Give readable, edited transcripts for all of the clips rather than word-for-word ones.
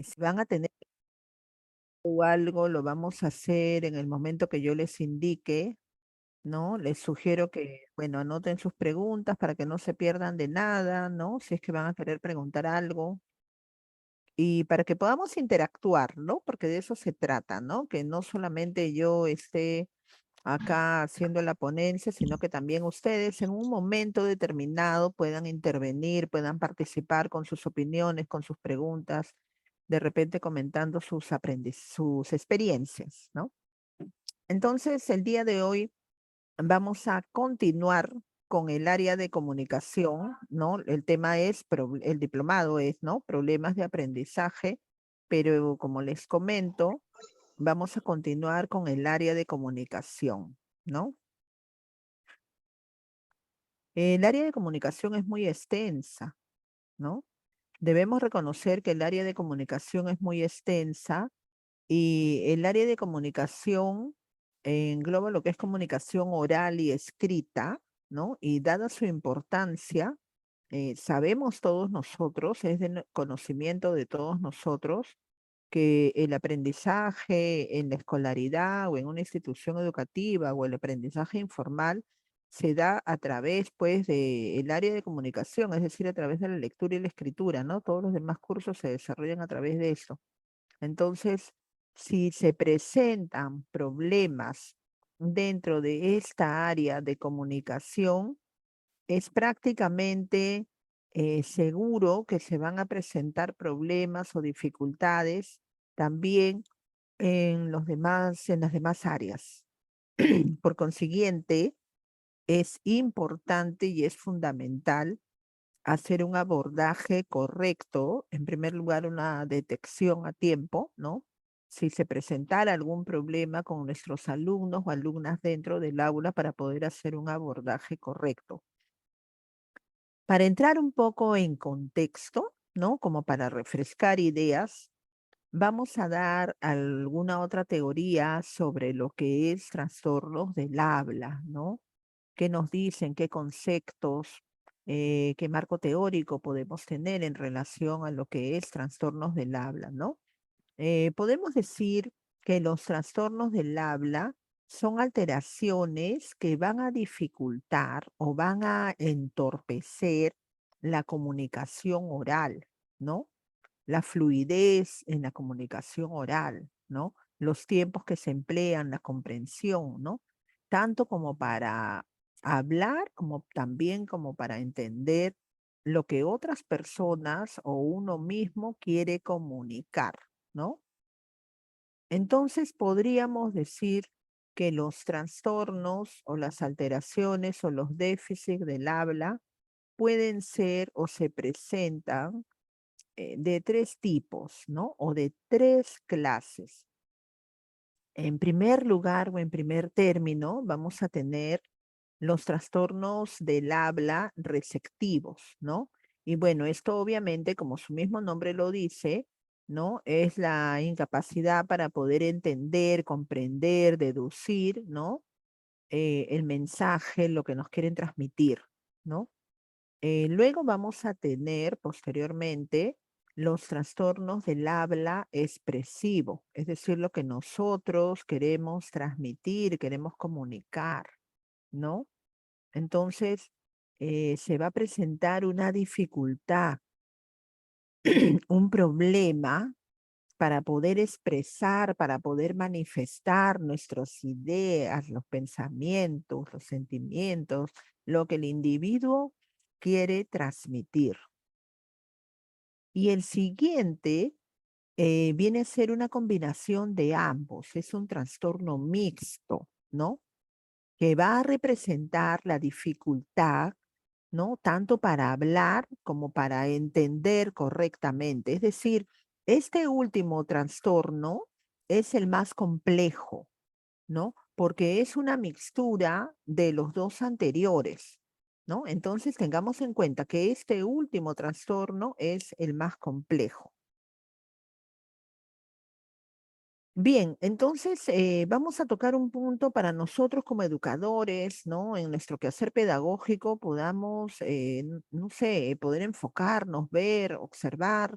Si van a tener o algo, lo vamos a hacer en el momento que yo les indique, ¿no? Les sugiero que, bueno, anoten sus preguntas para que no se pierdan de nada, ¿no? Si es que van a querer preguntar algo y para que podamos interactuar, ¿no? Porque de eso se trata, ¿no? Que no solamente yo esté acá haciendo la ponencia, sino que también ustedes en un momento determinado puedan intervenir, puedan participar con sus opiniones, con sus preguntas, de repente comentando sus experiencias, ¿no? Entonces, el día de hoy vamos a continuar con el área de comunicación, ¿no? El tema es, el diplomado es, ¿no? Problemas de aprendizaje, pero como les comento, vamos a continuar con el área de comunicación, ¿no? El área de comunicación es muy extensa, ¿no? Debemos reconocer que el área de comunicación es muy extensa y el área de comunicación engloba lo que es comunicación oral y escrita, ¿no? Y dada su importancia, sabemos todos nosotros, es de conocimiento de todos nosotros, que el aprendizaje en la escolaridad o en una institución educativa o el aprendizaje informal se da a través, pues, del área de comunicación, es decir, a través de la lectura y la escritura, ¿no? Todos los demás cursos se desarrollan a través de eso. Entonces, si se presentan problemas dentro de esta área de comunicación, es prácticamente seguro que se van a presentar problemas o dificultades también en las demás áreas. Por consiguiente, es importante y es fundamental hacer un abordaje correcto, en primer lugar, una detección a tiempo, ¿no? Si se presentara algún problema con nuestros alumnos o alumnas dentro del aula para poder hacer un abordaje correcto. Para entrar un poco en contexto, ¿no? Como para refrescar ideas, vamos a dar alguna otra teoría sobre lo que es trastornos del habla, ¿no? ¿Qué nos dicen? ¿Qué conceptos? ¿Qué marco teórico podemos tener en relación a lo que es trastornos del habla, ¿no? Podemos decir que los trastornos del habla son alteraciones que van a dificultar o van a entorpecer la comunicación oral, ¿no? La fluidez en la comunicación oral, ¿no? Los tiempos que se emplean, la comprensión, ¿no? Tanto como para hablar, como también como para entender lo que otras personas o uno mismo quiere comunicar, ¿no? Entonces podríamos decir que los trastornos o las alteraciones o los déficits del habla pueden ser o se presentan de tres tipos, ¿no? O de tres clases. En primer lugar o en primer término, vamos a tener los trastornos del habla receptivos, ¿no? Y bueno, esto obviamente, como su mismo nombre lo dice, ¿no? Es la incapacidad para poder entender, comprender, deducir, ¿no? El mensaje, lo que nos quieren transmitir, ¿no? Luego vamos a tener posteriormente los trastornos del habla expresivo, es decir, lo que nosotros queremos transmitir, queremos comunicar, ¿no? Entonces, se va a presentar una dificultad, un problema para poder expresar, para poder manifestar nuestras ideas, los pensamientos, los sentimientos, lo que el individuo quiere transmitir. Y el siguiente viene a ser una combinación de ambos, es un trastorno mixto, ¿no? Que va a representar la dificultad, ¿no? Tanto para hablar como para entender correctamente. Es decir, este último trastorno es el más complejo, ¿no? Porque es una mixtura de los dos anteriores, ¿no? Entonces tengamos en cuenta que este último trastorno es el más complejo. Bien, entonces vamos a tocar un punto para nosotros como educadores, ¿no? En nuestro quehacer pedagógico podamos, no sé, poder enfocarnos, ver, observar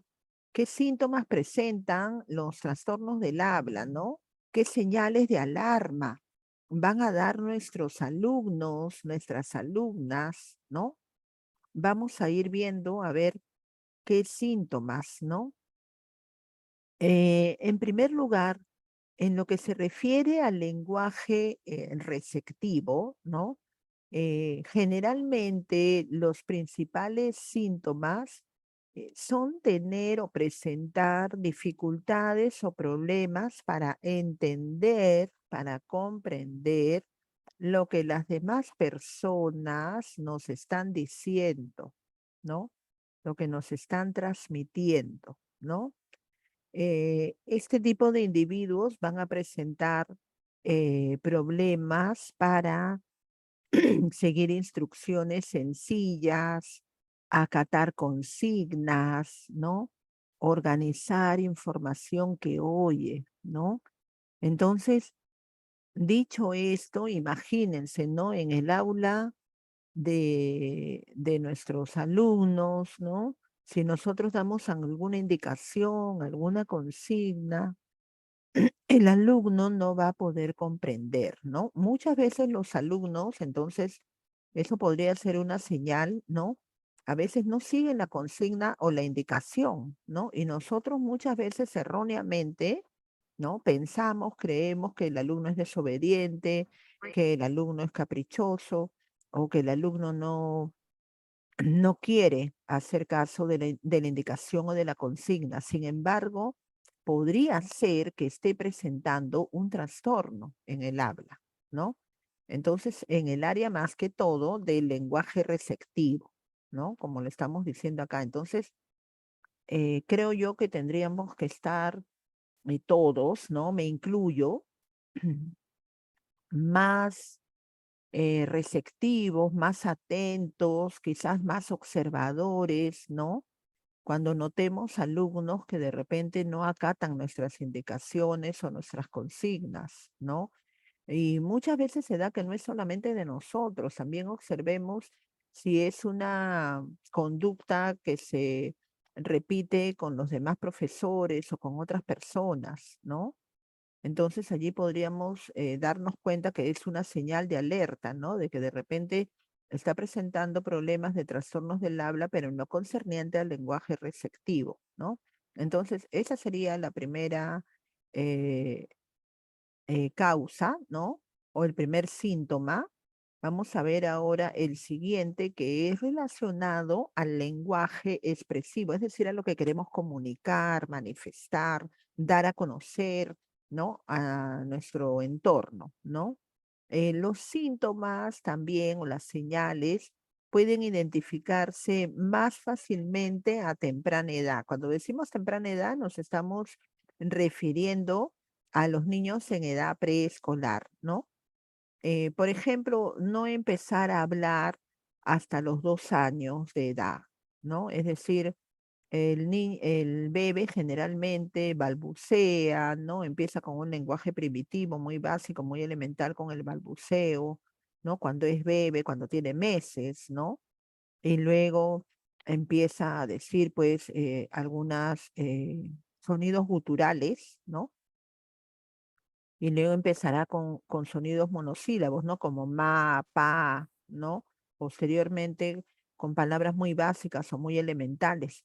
¿Qué síntomas presentan los trastornos del habla, no? ¿Qué señales de alarma van a dar nuestros alumnos, nuestras alumnas, ¿no? Vamos a ir viendo a ver qué síntomas, ¿no? En primer lugar, en lo que se refiere al lenguaje receptivo, ¿no? Generalmente los principales síntomas son tener o presentar dificultades o problemas para entender, para comprender lo que las demás personas nos están diciendo, ¿no? Lo que nos están transmitiendo, ¿no? Este tipo de individuos van a presentar problemas para seguir instrucciones sencillas, acatar consignas, ¿no? Organizar información que oye, ¿no? Entonces, dicho esto, imagínense, ¿no? En el aula de nuestros alumnos, ¿no? Si nosotros damos alguna indicación, alguna consigna, el alumno no va a poder comprender, ¿no? Muchas veces los alumnos, entonces, eso podría ser una señal, ¿no? A veces no siguen la consigna o la indicación, ¿no? Y nosotros muchas veces erróneamente, ¿no? Pensamos, creemos que el alumno es desobediente, que el alumno es caprichoso o que el alumno no quiere hacer caso de la indicación o de la consigna. Sin embargo, podría ser que esté presentando un trastorno en el habla, ¿no? Entonces, en el área más que todo del lenguaje receptivo, ¿no? Como le estamos diciendo acá. Entonces, creo yo que tendríamos que estar todos, ¿no? Me incluyo, más receptivos, más atentos, quizás más observadores, ¿no? Cuando notemos alumnos que de repente no acatan nuestras indicaciones o nuestras consignas, ¿no? Y muchas veces se da que no es solamente de nosotros, también observemos si es una conducta que se repite con los demás profesores o con otras personas, ¿no? Entonces allí podríamos darnos cuenta que es una señal de alerta, ¿no? De que de repente está presentando problemas de trastornos del habla, pero no concerniente al lenguaje receptivo, ¿no? Entonces, esa sería la primera eh, causa, ¿no? O el primer síntoma. Vamos a ver ahora el siguiente, que es relacionado al lenguaje expresivo, es decir, a lo que queremos comunicar, manifestar, dar a conocer, ¿no? A nuestro entorno, ¿no? Los síntomas también o las señales pueden identificarse más fácilmente a temprana edad. Cuando decimos temprana edad, nos estamos refiriendo a los niños en edad preescolar, ¿no? Por ejemplo, no empezar a hablar hasta los 2 años de edad, ¿no? Es decir, el bebé generalmente balbucea, ¿no? Empieza con un lenguaje primitivo, muy básico, muy elemental con el balbuceo, ¿no? Cuando es bebé, cuando tiene meses, ¿no? Y luego empieza a decir, pues, algunas sonidos guturales, ¿no? Y luego empezará con sonidos monosílabos, ¿no? Como ma, pa, ¿no? Posteriormente con palabras muy básicas o muy elementales.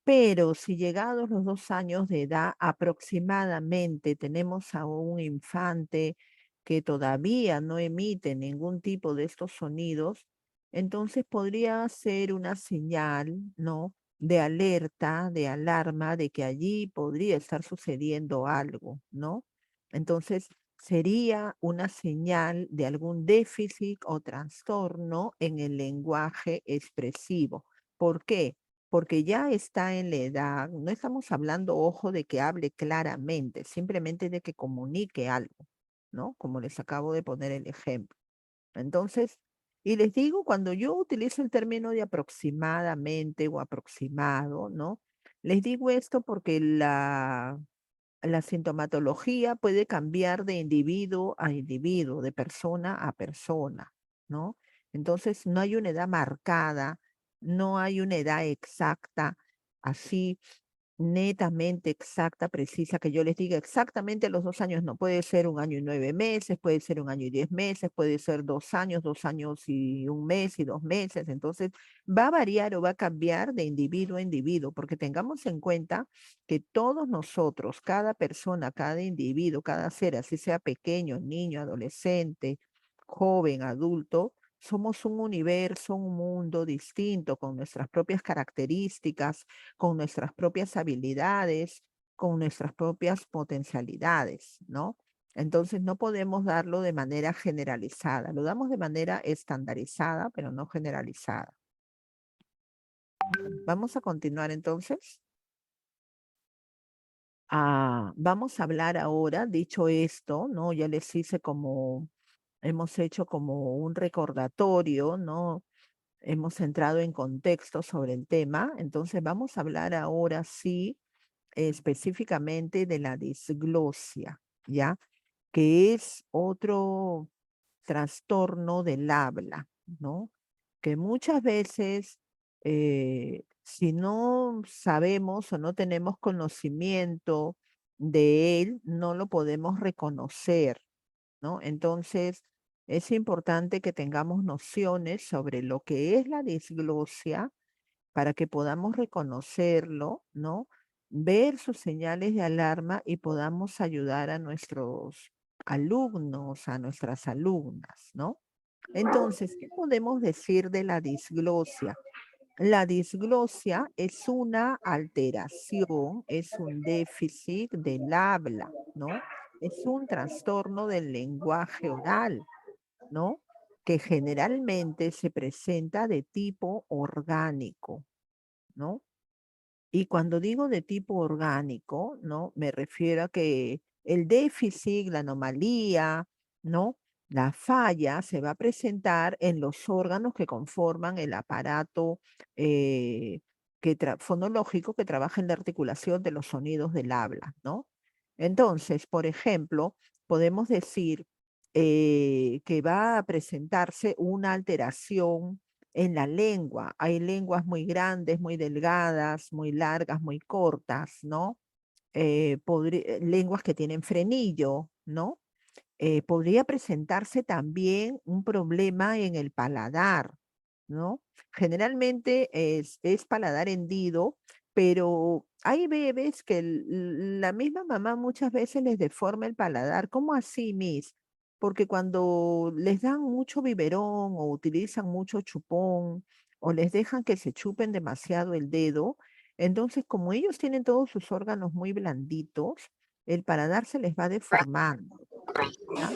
Pero si llegados los 2 años de edad aproximadamente tenemos a un infante que todavía no emite ningún tipo de estos sonidos, entonces podría ser una señal, ¿no? De alerta, de alarma, de que allí podría estar sucediendo algo, ¿no? Entonces sería una señal de algún déficit o trastorno en el lenguaje expresivo. ¿Por qué? Porque ya está en la edad, no estamos hablando, ojo, de que hable claramente, simplemente de que comunique algo, ¿no? Como les acabo de poner el ejemplo. Entonces, y les digo, cuando yo utilizo el término de aproximadamente o aproximado, ¿no? Les digo esto porque la sintomatología puede cambiar de individuo a individuo, de persona a persona, ¿no? Entonces, no hay una edad marcada, no hay una edad exacta, así netamente exacta, precisa, que yo les diga exactamente los 2 años, no, puede ser 1 año y 9 meses, puede ser 1 año y 10 meses, puede ser 2 años, 2 años y 1 mes y 2 meses. Entonces, va a variar o va a cambiar de individuo a individuo, porque tengamos en cuenta que todos nosotros, cada persona, cada individuo, cada ser, así sea pequeño, niño, adolescente, joven, adulto, somos un universo, un mundo distinto, con nuestras propias características, con nuestras propias habilidades, con nuestras propias potencialidades, ¿no? Entonces no podemos darlo de manera generalizada, lo damos de manera estandarizada, pero no generalizada. Vamos a continuar entonces. Vamos a hablar ahora, dicho esto, ¿no? Ya les hice como, hemos hecho como un recordatorio, ¿no? Hemos entrado en contexto sobre el tema, entonces vamos a hablar ahora sí específicamente de la disglosia, ¿ya? Que es otro trastorno del habla, ¿no? Que muchas veces, si no sabemos o no tenemos conocimiento de él, no lo podemos reconocer, ¿no? Entonces, es importante que tengamos nociones sobre lo que es la disglosia para que podamos reconocerlo, ¿no? Ver sus señales de alarma y podamos ayudar a nuestros alumnos, a nuestras alumnas, ¿no? Entonces, ¿qué podemos decir de la disglosia? La disglosia es una alteración, es un déficit del habla, ¿no? Es un trastorno del lenguaje oral, ¿no? Que generalmente se presenta de tipo orgánico, ¿no? Y cuando digo de tipo orgánico, ¿no? Me refiero a que el déficit, la anomalía, ¿no? La falla se va a presentar en los órganos que conforman el aparato fonológico que trabaja en la articulación de los sonidos del habla, ¿no? Entonces, por ejemplo, podemos decir que va a presentarse una alteración en la lengua. Hay lenguas muy grandes, muy delgadas, muy largas, muy cortas, ¿no? Lenguas que tienen frenillo, ¿no? Podría presentarse también un problema en el paladar, ¿no? Generalmente es paladar hendido, pero hay bebés que la misma mamá muchas veces les deforma el paladar. ¿Cómo así, Miss? Porque cuando les dan mucho biberón o utilizan mucho chupón o les dejan que se chupen demasiado el dedo, entonces como ellos tienen todos sus órganos muy blanditos, el paladar se les va deformando, ¿ya?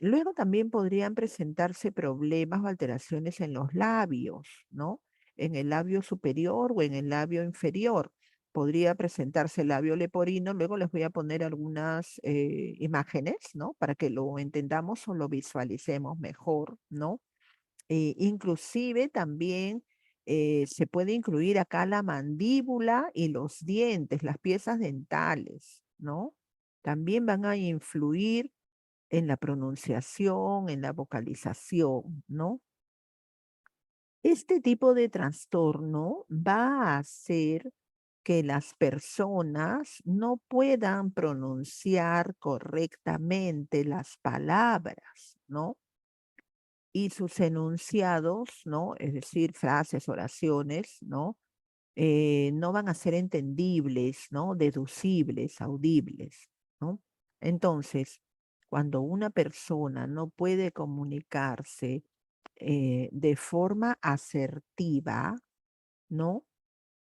Luego también podrían presentarse problemas o alteraciones en los labios, ¿no? En el labio superior o en el labio inferior. Podría presentarse el labio leporino. Luego les voy a poner algunas imágenes, ¿no? Para que lo entendamos o lo visualicemos mejor, ¿no? Inclusive también se puede incluir acá la mandíbula y los dientes, las piezas dentales, ¿no? También van a influir en la pronunciación, en la vocalización, ¿no? Este tipo de trastorno va a hacer que las personas no puedan pronunciar correctamente las palabras, ¿no? Y sus enunciados, ¿no? Es decir, frases, oraciones, ¿no? No van a ser entendibles, ¿no? Deducibles, audibles, ¿no? Entonces, cuando una persona no puede comunicarse de forma asertiva, ¿no?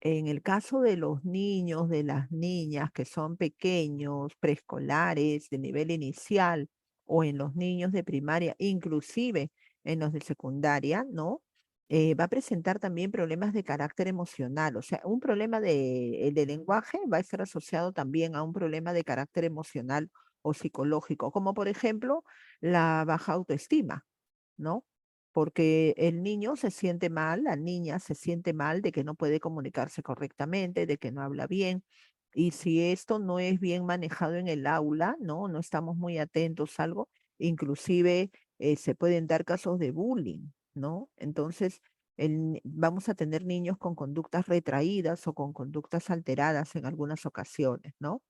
En el caso de los niños, de las niñas que son pequeños, preescolares, de nivel inicial, o en los niños de primaria, inclusive en los de secundaria, ¿no? Va a presentar también problemas de carácter emocional. O sea, un problema de lenguaje va a estar asociado también a un problema de carácter emocional o psicológico, como por ejemplo la baja autoestima, ¿no? Porque el niño se siente mal, la niña se siente mal de que no puede comunicarse correctamente, de que no habla bien. Y si esto no es bien manejado en el aula, ¿no? No estamos muy atentos a algo, inclusive se pueden dar casos de bullying, ¿no? Entonces, vamos a tener niños con conductas retraídas o con conductas alteradas en algunas ocasiones, ¿no?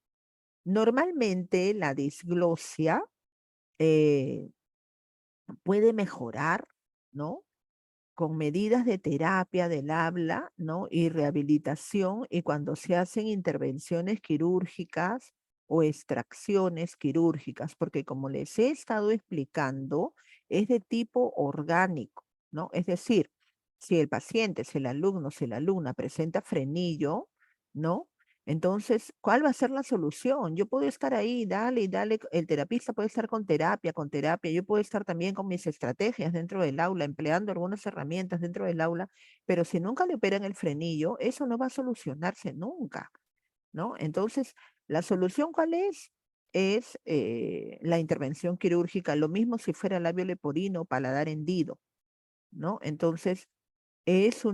Normalmente la disglosia eh, puede mejorar, ¿no? Con medidas de terapia del habla, ¿no? Y rehabilitación, y cuando se hacen intervenciones quirúrgicas o extracciones quirúrgicas, porque como les he estado explicando, es de tipo orgánico, ¿no? Es decir, si el paciente, si el alumno, si la alumna presenta frenillo, ¿no? Entonces, ¿cuál va a ser la solución? Yo puedo estar ahí, dale y dale, el terapista puede estar con terapia, yo puedo estar también con mis estrategias dentro del aula, empleando algunas herramientas dentro del aula, pero si nunca le operan el frenillo, eso no va a solucionarse nunca, ¿no? Entonces, ¿la solución cuál es? Es la intervención quirúrgica, lo mismo si fuera labio leporino o paladar hendido, ¿no? Entonces, es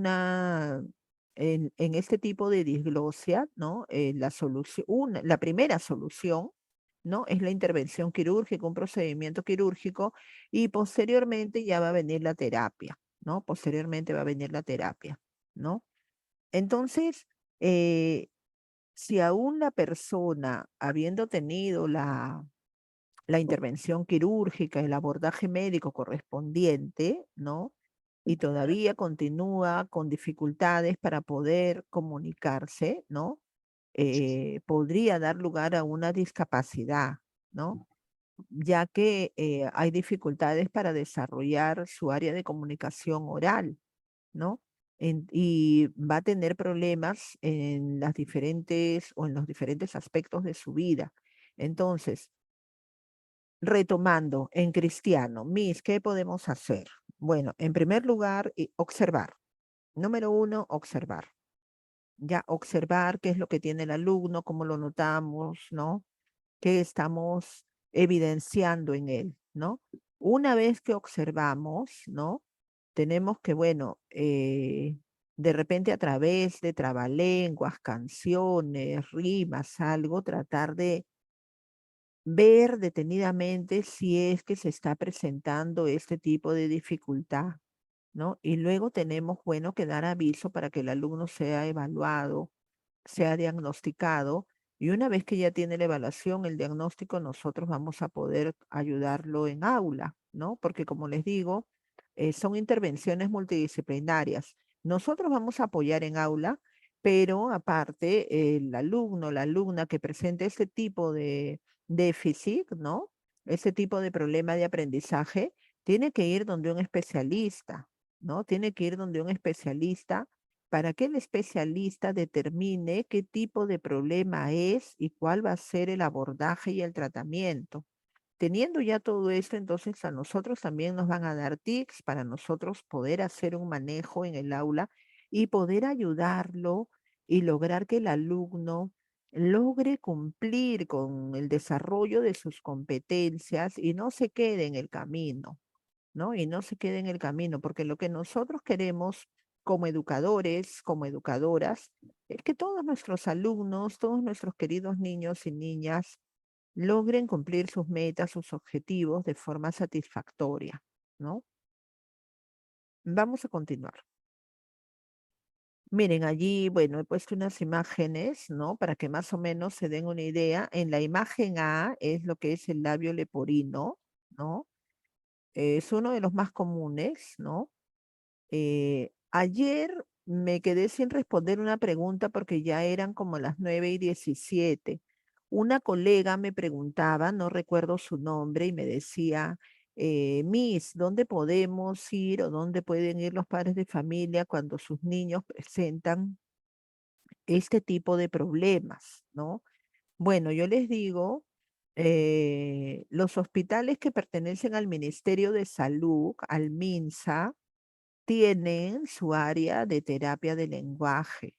en este tipo de disglosia, ¿no? La solución, la primera solución, ¿no? Es la intervención quirúrgica, un procedimiento quirúrgico, y posteriormente ya va a venir la terapia, ¿no? Posteriormente va a venir la terapia, ¿no? Entonces, eh, si aún la persona, habiendo tenido la intervención quirúrgica, el abordaje médico correspondiente, ¿no? Y todavía continúa con dificultades para poder comunicarse, ¿no? Podría dar lugar a una discapacidad, ¿no? Ya que hay dificultades para desarrollar su área de comunicación oral, ¿no? Y va a tener problemas en las diferentes o en los diferentes aspectos de su vida. Entonces, retomando en cristiano, Miss, ¿qué podemos hacer? Bueno, en primer lugar, observar. Número uno, observar. Ya observar qué es lo que tiene el alumno, cómo lo notamos, ¿no? ¿Qué estamos evidenciando en él, ¿no? Una vez que observamos, ¿no? Tenemos que, bueno, de repente a través de trabalenguas, canciones, rimas, algo, tratar de ver detenidamente si es que se está presentando este tipo de dificultad, ¿no? Y luego tenemos, bueno, que dar aviso para que el alumno sea evaluado, sea diagnosticado, y una vez que ya tiene la evaluación, el diagnóstico, nosotros vamos a poder ayudarlo en aula, ¿no? Porque como les digo, son intervenciones multidisciplinarias. Nosotros vamos a apoyar en aula, pero aparte, el alumno, la alumna que presente este tipo de déficit, ¿no? Ese tipo de problema de aprendizaje, tiene que ir donde un especialista, ¿no? Tiene que ir donde un especialista para que el especialista determine qué tipo de problema es y cuál va a ser el abordaje y el tratamiento. Teniendo ya todo esto, entonces a nosotros también nos van a dar tips para nosotros poder hacer un manejo en el aula y poder ayudarlo y lograr que el alumno logre cumplir con el desarrollo de sus competencias y no se quede en el camino, ¿no? Y no se quede en el camino, porque lo que nosotros queremos como educadores, como educadoras, es que todos nuestros alumnos, todos nuestros queridos niños y niñas logren cumplir sus metas, sus objetivos de forma satisfactoria, ¿no? Vamos a continuar. Miren, allí, bueno, he puesto unas imágenes, ¿no? Para que más o menos se den una idea. En la imagen A es lo que es el labio leporino, ¿no? Es uno de los más comunes, ¿no? Ayer me quedé sin responder una pregunta porque ya eran como las 9:17. Una colega me preguntaba, no recuerdo su nombre, y me decía, Miss, ¿dónde podemos ir o dónde pueden ir los padres de familia cuando sus niños presentan este tipo de problemas, ¿no? Bueno, yo les digo, los hospitales que pertenecen al Ministerio de Salud, al MINSA, tienen su área de terapia de lenguaje,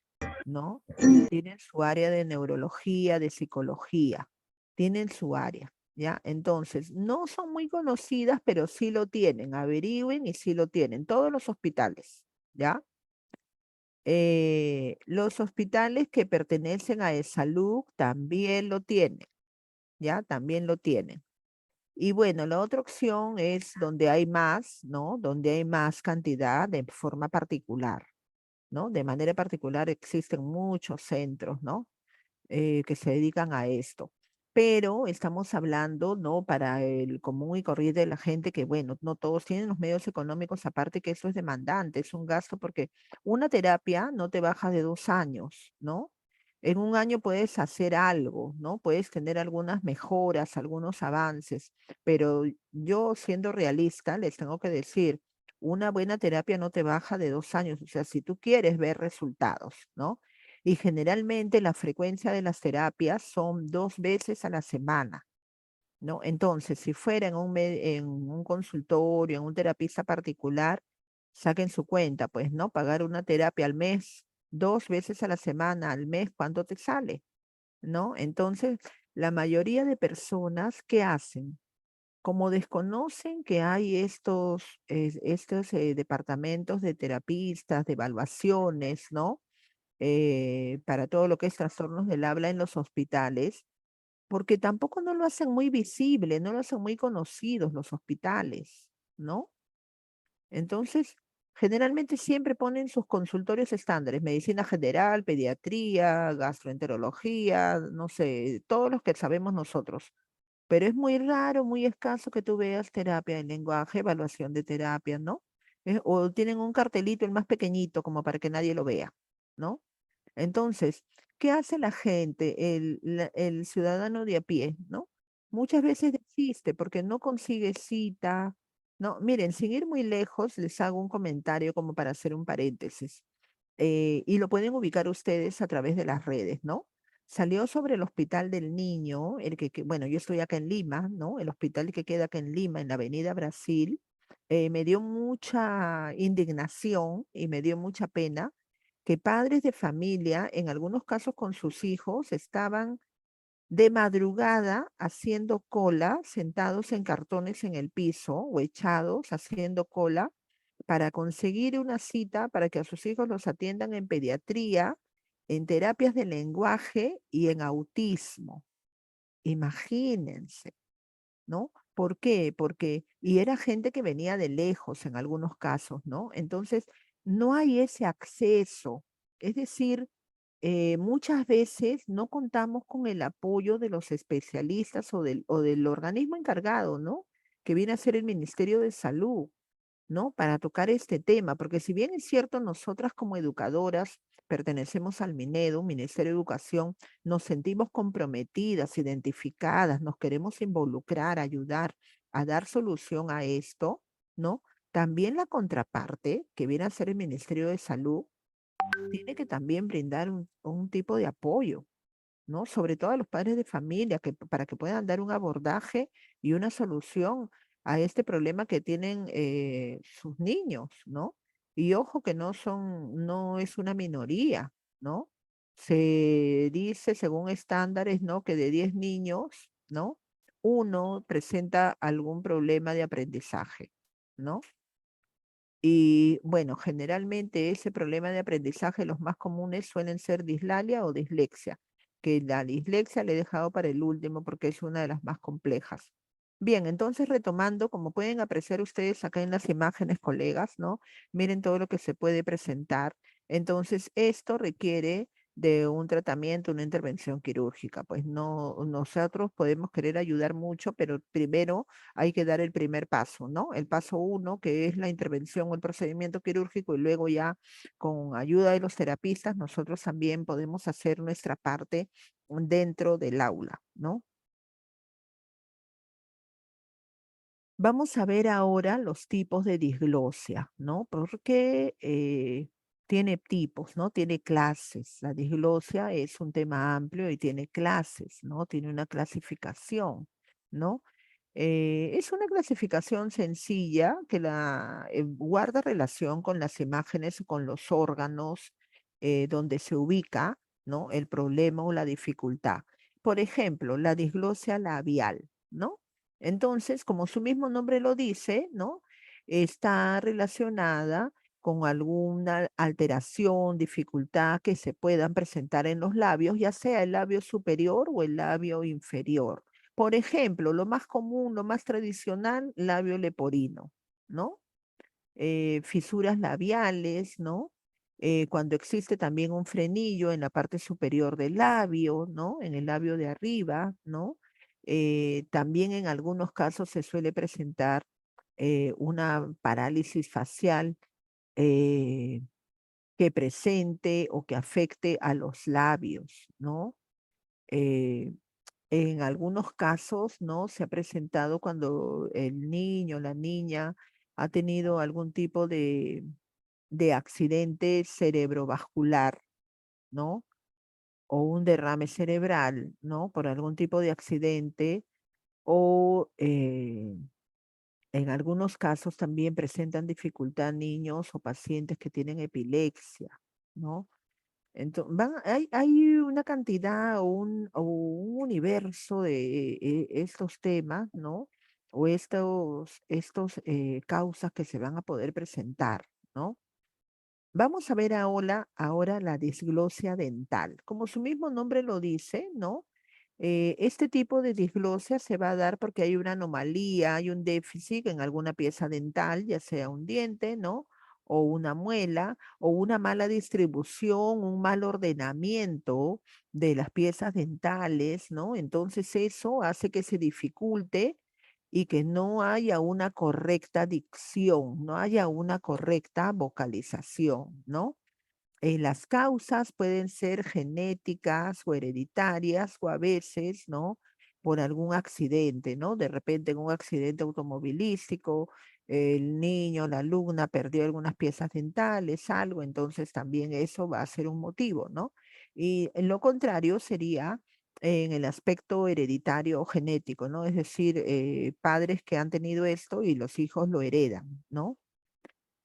¿no? Tienen su área de neurología, de psicología, tienen su área, ¿ya? Entonces, no son muy conocidas, pero sí lo tienen, averigüen y sí lo tienen, todos los hospitales, ¿ya? Los hospitales que pertenecen a salud también lo tienen, ¿ya? También lo tienen. Y bueno, la otra opción es donde hay más, ¿no? Donde hay más cantidad de forma particular, ¿no? De manera particular existen muchos centros, ¿no? Que se dedican a esto. Pero estamos hablando, ¿no? Para el común y corriente de la gente que, bueno, no todos tienen los medios económicos, aparte que eso es demandante, es un gasto porque una terapia no te baja de 2 años, ¿no? En un año puedes hacer algo, ¿no? Puedes tener algunas mejoras, algunos avances, pero yo siendo realista, les tengo que decir, una buena terapia no te baja de 2 años, o sea, si tú quieres ver resultados, ¿no? Y generalmente la frecuencia de las terapias son 2 veces a la semana, ¿no? Entonces, si fuera en un consultorio, en un terapista particular, saquen su cuenta, pues, ¿no? Pagar una terapia al mes, 2 veces a la semana, al mes, ¿cuánto te sale? ¿No? Entonces, la mayoría de personas, ¿qué hacen? Como desconocen que hay estos departamentos de terapistas, de evaluaciones, ¿no? Para todo lo que es trastornos del habla en los hospitales, porque tampoco no lo hacen muy visible, no lo hacen muy conocidos los hospitales, ¿no? Entonces, generalmente siempre ponen sus consultorios estándares, medicina general, pediatría, gastroenterología, no sé, todos los que sabemos nosotros. Pero es muy raro, muy escaso que tú veas terapia en lenguaje, evaluación de terapia, ¿no? O tienen un cartelito, el más pequeñito, como para que nadie lo vea, ¿no? Entonces, ¿qué hace la gente, el ciudadano de a pie, ¿no? Muchas veces desiste porque no consigue cita. No, miren, sin ir muy lejos, les hago un comentario como para hacer un paréntesis. Y lo pueden ubicar ustedes a través de las redes, ¿no? Salió sobre el Hospital del Niño, bueno, yo estoy acá en Lima, ¿no? El hospital que queda acá en Lima, en la Avenida Brasil. Me dio mucha indignación y me dio mucha pena que padres de familia, en algunos casos con sus hijos, estaban de madrugada haciendo cola, sentados en cartones en el piso o echados haciendo cola para conseguir una cita para que a sus hijos los atiendan en pediatría, en terapias de lenguaje y en autismo. Imagínense. ¿No? ¿Por qué? Porque, y era gente que venía de lejos en algunos casos, ¿no? Entonces, no hay ese acceso. Es decir, muchas veces no contamos con el apoyo de los especialistas o del organismo encargado, ¿no? Que viene a ser el Ministerio de Salud. ¿No? Para tocar este tema, porque si bien es cierto, nosotras como educadoras pertenecemos al Minedu, Ministerio de Educación, nos sentimos comprometidas, identificadas, nos queremos involucrar, ayudar a dar solución a esto, ¿no? También la contraparte, que viene a ser el Ministerio de Salud, tiene que también brindar un tipo de apoyo, ¿no? Sobre todo a los padres de familia, para que puedan dar un abordaje y una solución a este problema que tienen sus niños, ¿no? Y ojo que no es una minoría, ¿no? Se dice según estándares, ¿no? Que de 10 niños, ¿no? Uno presenta algún problema de aprendizaje, ¿no? Y bueno, generalmente ese problema de aprendizaje, los más comunes suelen ser dislalia o dislexia, que la dislexia le he dejado para el último porque es una de las más complejas. Bien, entonces retomando, como pueden apreciar ustedes acá en las imágenes, colegas, ¿no? Miren todo lo que se puede presentar. Entonces, esto requiere de un tratamiento, una intervención quirúrgica. Pues no, nosotros podemos querer ayudar mucho, pero primero hay que dar el primer paso, ¿no? El paso uno, que es la intervención o el procedimiento quirúrgico, y luego ya con ayuda de los terapistas, nosotros también podemos hacer nuestra parte dentro del aula, ¿no? Vamos a ver ahora los tipos de disglosia, ¿no? Porque tiene tipos, ¿no? Tiene clases. La disglosia es un tema amplio y tiene clases, ¿no? Tiene una clasificación, ¿no? Es una clasificación sencilla que guarda relación con las imágenes o con los órganos donde se ubica, ¿no? El problema o la dificultad. Por ejemplo, la disglosia labial, ¿no? Entonces, como su mismo nombre lo dice, ¿no? Está relacionada con alguna alteración, dificultad que se puedan presentar en los labios, ya sea el labio superior o el labio inferior. Por ejemplo, lo más común, lo más tradicional, labio leporino, ¿no? Fisuras labiales, ¿no? Cuando existe también un frenillo en la parte superior del labio, ¿no? En el labio de arriba, ¿no? También en algunos casos se suele presentar una parálisis facial eh, que presente o que afecte a los labios, ¿no? Eh, en algunos casos, ¿no? Se ha presentado cuando el niño, la niña ha tenido algún tipo de accidente cerebrovascular, ¿no? O un derrame cerebral, ¿no? Por algún tipo de accidente o en algunos casos también presentan dificultad niños o pacientes que tienen epilepsia, ¿no? Entonces, hay una cantidad o un universo de estos temas, ¿no? O estos causas que se van a poder presentar, ¿no? Vamos a ver ahora la disglosia dental. Como su mismo nombre lo dice, ¿no? Este tipo de disglosia se va a dar porque hay una anomalía, hay un déficit en alguna pieza dental, ya sea un diente, ¿no? O una muela, o una mala distribución, un mal ordenamiento de las piezas dentales, ¿no? Entonces eso hace que se dificulte y que no haya una correcta dicción, no haya una correcta vocalización, ¿no? Las causas pueden ser genéticas o hereditarias o a veces, ¿no? Por algún accidente, ¿no? De repente en un accidente automovilístico, el niño, la alumna perdió algunas piezas dentales, algo, entonces también eso va a ser un motivo, ¿no? Y en lo contrario sería en el aspecto hereditario o genético, ¿no? Es decir, padres que han tenido esto y los hijos lo heredan, ¿no?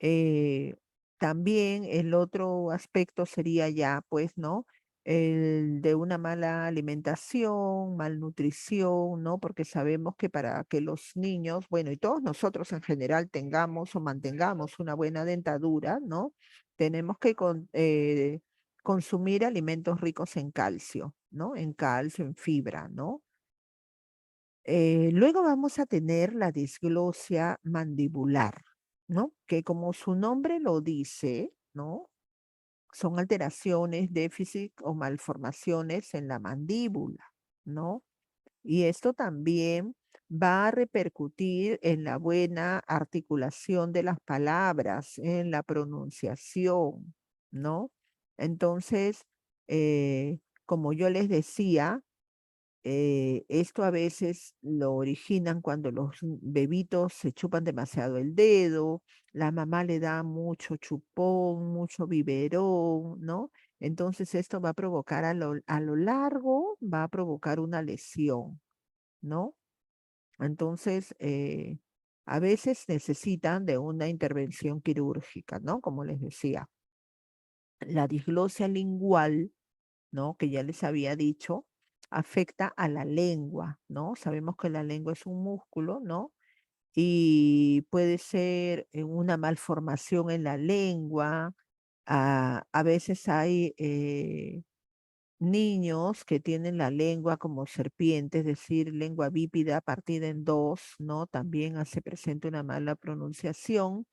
Eh, También el otro aspecto sería ya, pues, ¿no? El de una mala alimentación, malnutrición, ¿no? Porque sabemos que para que los niños, bueno, y todos nosotros en general tengamos o mantengamos una buena dentadura, ¿no? Tenemos que consumir alimentos ricos en calcio, ¿no? En calcio, en fibra, ¿no? Luego vamos a tener la disglosia mandibular, ¿no? Que como su nombre lo dice, ¿no? Son alteraciones, déficit o malformaciones en la mandíbula, ¿no? Y esto también va a repercutir en la buena articulación de las palabras, en la pronunciación, ¿no? Entonces, como yo les decía, esto a veces lo originan cuando los bebitos se chupan demasiado el dedo, la mamá le da mucho chupón, mucho biberón, ¿no? Entonces esto va a provocar a lo largo, va a provocar una lesión, ¿no? Entonces, a veces necesitan de una intervención quirúrgica, ¿no? Como les decía, la disglosia lingual, ¿no? Que ya les había dicho, afecta a la lengua, ¿no? Sabemos que la lengua es un músculo, ¿no? Y puede ser una malformación en la lengua. A veces hay niños que tienen la lengua como serpiente, es decir, lengua bípeda partida en dos, ¿no? También hace presente una mala pronunciación.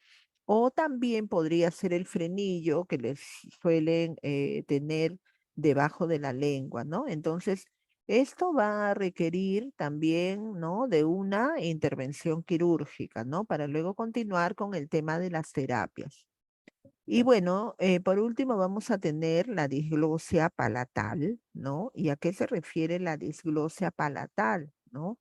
O también podría ser el frenillo que les suelen tener debajo de la lengua, ¿no? Entonces, esto va a requerir también, ¿no? De una intervención quirúrgica, ¿no? Para luego continuar con el tema de las terapias. Y bueno, por último vamos a tener la disglosia palatal, ¿no? ¿Y a qué se refiere la disglosia palatal, ¿no?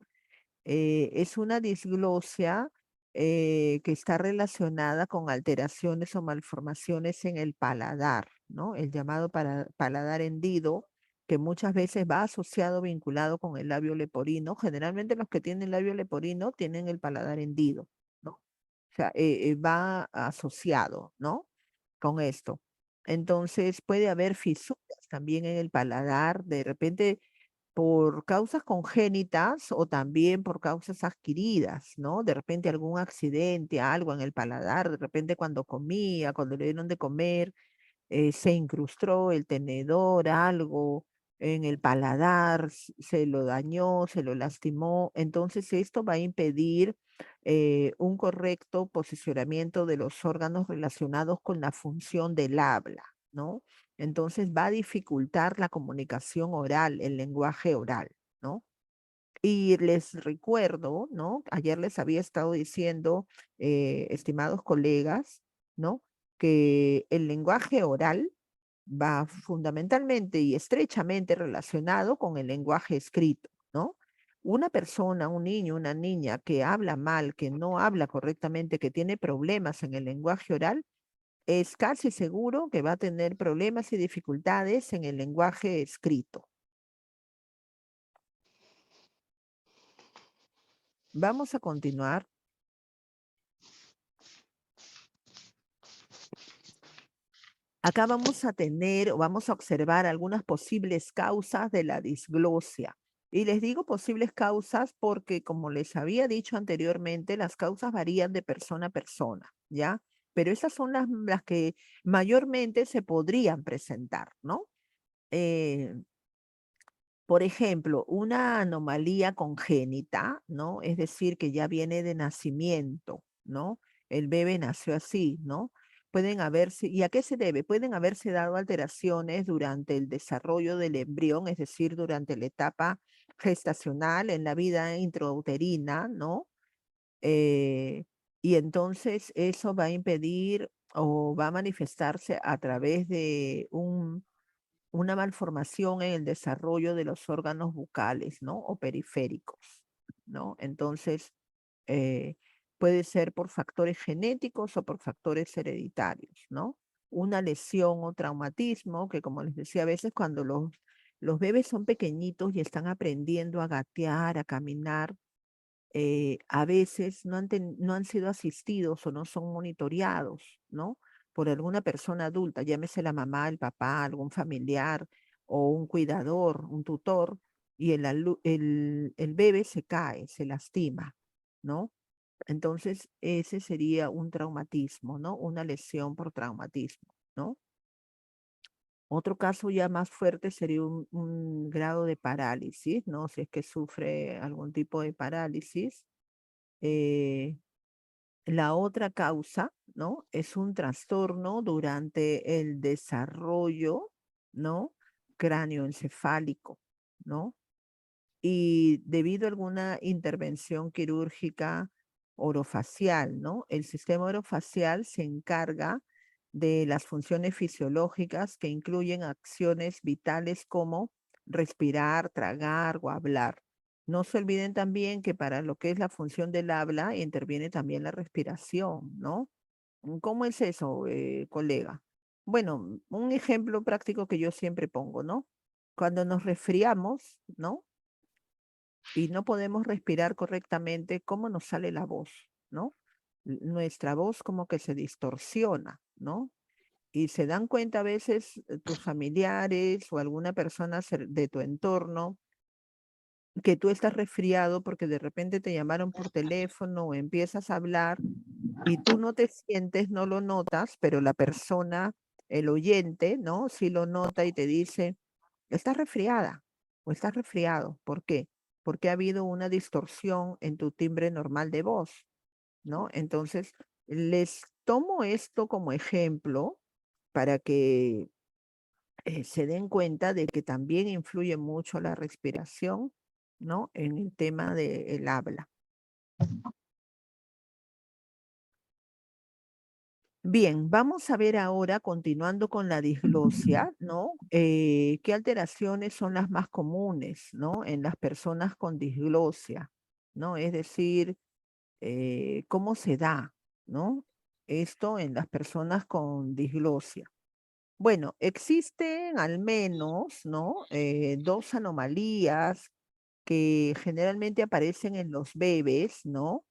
Es una disglosia que está relacionada con alteraciones o malformaciones en el paladar, ¿no? El llamado paladar hendido, que muchas veces va asociado, vinculado con el labio leporino. Generalmente los que tienen labio leporino tienen el paladar hendido, ¿no? O sea, va asociado, ¿no? Con esto. Entonces puede haber fisuras también en el paladar, de repente por causas congénitas o también por causas adquiridas, ¿no? De repente algún accidente, algo en el paladar, de repente cuando comía, cuando le dieron de comer, se incrustó el tenedor, algo, en el paladar, se lo dañó, se lo lastimó. Entonces esto va a impedir un correcto posicionamiento de los órganos relacionados con la función del habla, ¿no? Entonces va a dificultar la comunicación oral, el lenguaje oral, ¿no? Y les recuerdo, ¿no? Ayer les había estado diciendo, estimados colegas, ¿no? Que el lenguaje oral va fundamentalmente y estrechamente relacionado con el lenguaje escrito, ¿no? Una persona, un niño, una niña que habla mal, que no habla correctamente, que tiene problemas en el lenguaje oral, es casi seguro que va a tener problemas y dificultades en el lenguaje escrito. Vamos a continuar. Acá vamos a tener o vamos a observar algunas posibles causas de la disglosia. Y les digo posibles causas porque, como les había dicho anteriormente, las causas varían de persona a persona, ¿ya? Pero esas son las que mayormente se podrían presentar, ¿no? Eh, por ejemplo, una anomalía congénita, ¿no? Es decir, que ya viene de nacimiento, ¿no? El bebé nació así, ¿no? Pueden haberse, ¿y a qué se debe? Pueden haberse dado alteraciones durante el desarrollo del embrión, es decir, durante la etapa gestacional, en la vida intrauterina, ¿no? Eh, y entonces eso va a impedir o va a manifestarse a través de una malformación en el desarrollo de los órganos bucales, ¿no? O periféricos, ¿no? Entonces, eh, puede ser por factores genéticos o por factores hereditarios, ¿no? Una lesión o traumatismo, que como les decía, a veces cuando los bebés son pequeñitos y están aprendiendo a gatear, a caminar, a veces no han sido asistidos o no son monitoreados, ¿no? Por alguna persona adulta, llámese la mamá, el papá, algún familiar o un cuidador, un tutor, y el bebé se cae, se lastima, ¿no? Entonces, ese sería un traumatismo, ¿no? Una lesión por traumatismo, ¿no? Otro caso ya más fuerte sería un grado de parálisis, ¿no? Si es que sufre algún tipo de parálisis. eh, la otra causa, ¿no? Es un trastorno durante el desarrollo, ¿no? Cráneoencefálico, ¿no? Y debido a alguna intervención quirúrgica orofacial, ¿no? El sistema orofacial se encarga de las funciones fisiológicas que incluyen acciones vitales como respirar, tragar o hablar. No se olviden también que para lo que es la función del habla interviene también la respiración, ¿no? ¿Cómo es eso, colega? Bueno, un ejemplo práctico que yo siempre pongo, ¿no? Cuando nos resfriamos, ¿no? Y no podemos respirar correctamente, ¿cómo nos sale la voz, no? Nuestra voz como que se distorsiona, ¿no? Y se dan cuenta a veces tus familiares o alguna persona de tu entorno que tú estás resfriado porque de repente te llamaron por teléfono o empiezas a hablar y tú no te sientes, no lo notas, pero la persona, el oyente, ¿no? Sí lo nota y te dice, estás resfriada o estás resfriado. ¿Por qué? Porque ha habido una distorsión en tu timbre normal de voz, ¿no? Entonces, les tomo esto como ejemplo para que se den cuenta de que también influye mucho la respiración, ¿no? En el tema del habla. Bien, vamos a ver ahora, continuando con la disglosia, ¿no? ¿Qué alteraciones son las más comunes, ¿no? En las personas con disglosia, ¿no? Es decir, ¿cómo se da, ¿no? Esto en las personas con disglosia. Bueno, existen al menos, ¿no? Dos anomalías que generalmente aparecen en los bebés, ¿no?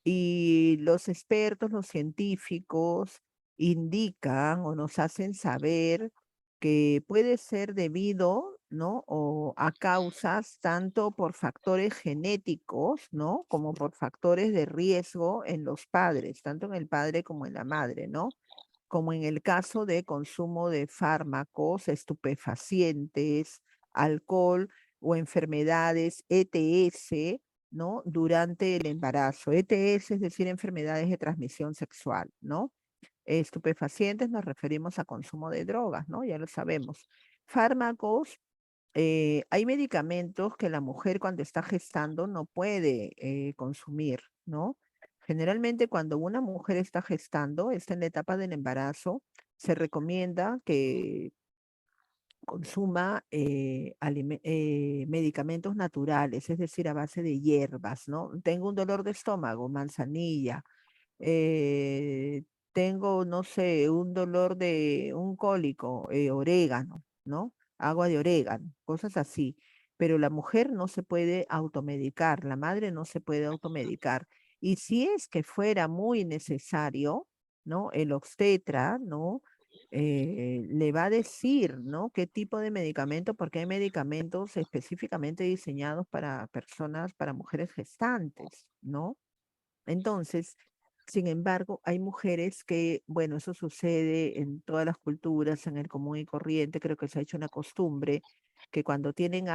Y los expertos, los científicos, indican o nos hacen saber que puede ser debido, ¿no? O a causas tanto por factores genéticos, ¿no? Como por factores de riesgo en los padres, tanto en el padre como en la madre, ¿no? Como en el caso de consumo de fármacos, estupefacientes, alcohol o enfermedades ETS, ¿no? Durante el embarazo. ETS es decir, enfermedades de transmisión sexual, ¿no? Estupefacientes nos referimos a consumo de drogas, ¿no? Ya lo sabemos. Fármacos, hay medicamentos que la mujer cuando está gestando no puede consumir, ¿no? Generalmente cuando una mujer está gestando, está en la etapa del embarazo, se recomienda que consuma medicamentos naturales, es decir, a base de hierbas, ¿no? Tengo un dolor de estómago, manzanilla, eh, tengo, no sé, un dolor de un cólico, orégano, ¿no? Agua de orégano, cosas así. Pero la mujer no se puede automedicar, la madre no se puede automedicar. Y si es que fuera muy necesario, ¿no? El obstetra, ¿no? Le va a decir, ¿no? ¿Qué tipo de medicamento? Porque hay medicamentos específicamente diseñados para personas, para mujeres gestantes, ¿no? Entonces, sin embargo, hay mujeres que, bueno, eso sucede en todas las culturas, en el común y corriente, creo que se ha hecho una costumbre, que cuando tienen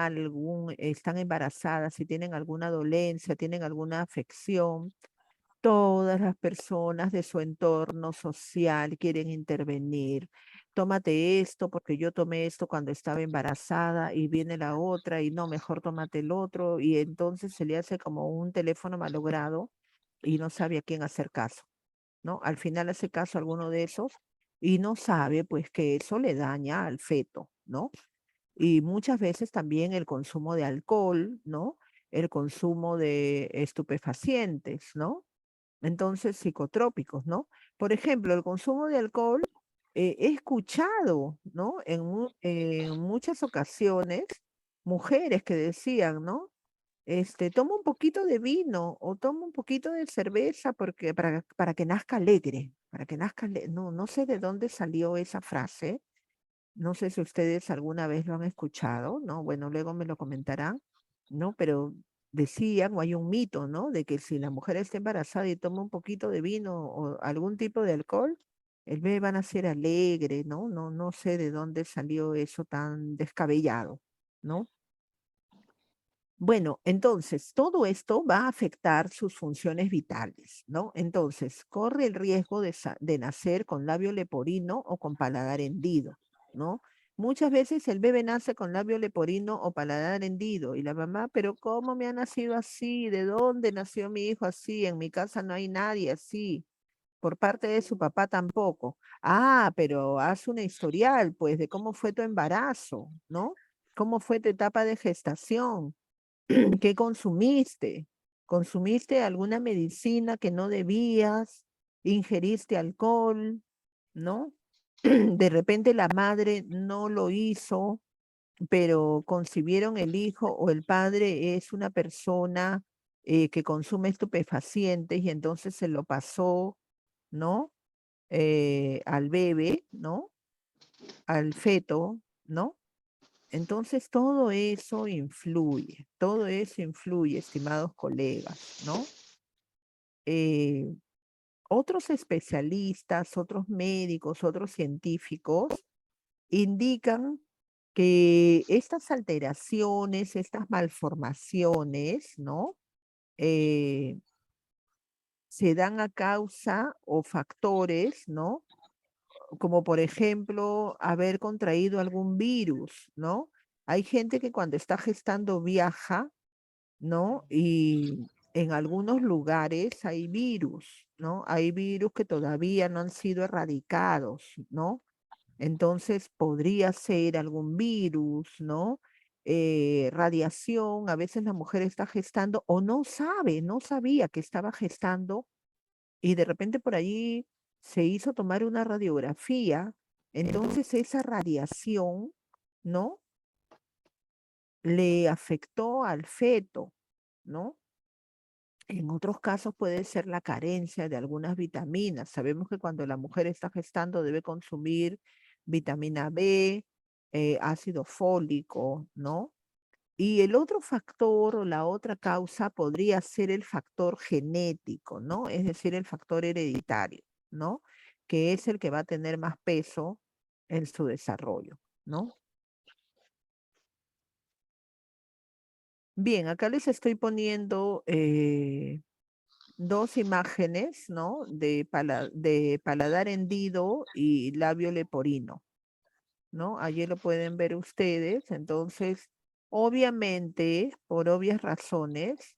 están embarazadas, si tienen alguna dolencia, tienen alguna afección, todas las personas de su entorno social quieren intervenir. Tómate esto porque yo tomé esto cuando estaba embarazada y viene la otra y no, mejor tómate el otro y entonces se le hace como un teléfono malogrado y no sabe a quién hacer caso, ¿no? Al final hace caso a alguno de esos y no sabe pues que eso le daña al feto, ¿no? Y muchas veces también el consumo de alcohol, ¿no? El consumo de estupefacientes, ¿no? Entonces, psicotrópicos, ¿no? Por ejemplo, el consumo de alcohol, he escuchado, ¿no? En muchas ocasiones, mujeres que decían, ¿no? Toma un poquito de vino o toma un poquito de cerveza porque, para que nazca alegre, para que nazca no, no sé de dónde salió esa frase, no sé si ustedes alguna vez lo han escuchado, ¿no? Bueno, luego me lo comentarán, ¿no? Pero decían, o hay un mito, ¿no? De que si la mujer está embarazada y toma un poquito de vino o algún tipo de alcohol, el bebé va a nacer alegre, ¿no? No, no sé de dónde salió eso tan descabellado, ¿no? Bueno, entonces, todo esto va a afectar sus funciones vitales, ¿no? Entonces, corre el riesgo de nacer con labio leporino o con paladar hendido, ¿no? Muchas veces el bebé nace con labio leporino o paladar hendido y la mamá, pero ¿cómo me ha nacido así? ¿De dónde nació mi hijo así? En mi casa no hay nadie así. Por parte de su papá tampoco. Ah, pero haz una historial, pues, de cómo fue tu embarazo, ¿no? ¿Cómo fue tu etapa de gestación? ¿Qué consumiste? ¿Consumiste alguna medicina que no debías? ¿Ingeriste alcohol? ¿No? De repente la madre no lo hizo, pero concibieron el hijo o el padre es una persona que consume estupefacientes y entonces se lo pasó, ¿no? Al bebé, ¿no? Al feto, ¿no? Entonces, todo eso influye, estimados colegas, ¿no? Eh, Otros especialistas, otros médicos, otros científicos indican que estas alteraciones, estas malformaciones, ¿no? Eh, Se dan a causa o factores, ¿no? Como por ejemplo, haber contraído algún virus, ¿no? Hay gente que cuando está gestando viaja, ¿no? Y en algunos lugares hay virus, ¿no? Hay virus que todavía no han sido erradicados, ¿no? Entonces podría ser algún virus, ¿no? Radiación, a veces la mujer está gestando o no sabe, no sabía que estaba gestando y de repente por allí se hizo tomar una radiografía, entonces esa radiación, ¿no? Le afectó al feto, ¿no? En otros casos puede ser la carencia de algunas vitaminas. Sabemos que cuando la mujer está gestando debe consumir vitamina B, ácido fólico, ¿no? Y el otro factor o la otra causa podría ser el factor genético, ¿no? Es decir, el factor hereditario, ¿no? Que es el que va a tener más peso en su desarrollo, ¿no? Bien, acá les estoy poniendo dos imágenes, ¿no? De paladar hendido y labio leporino, ¿no? Allí lo pueden ver ustedes. Entonces, obviamente, por obvias razones,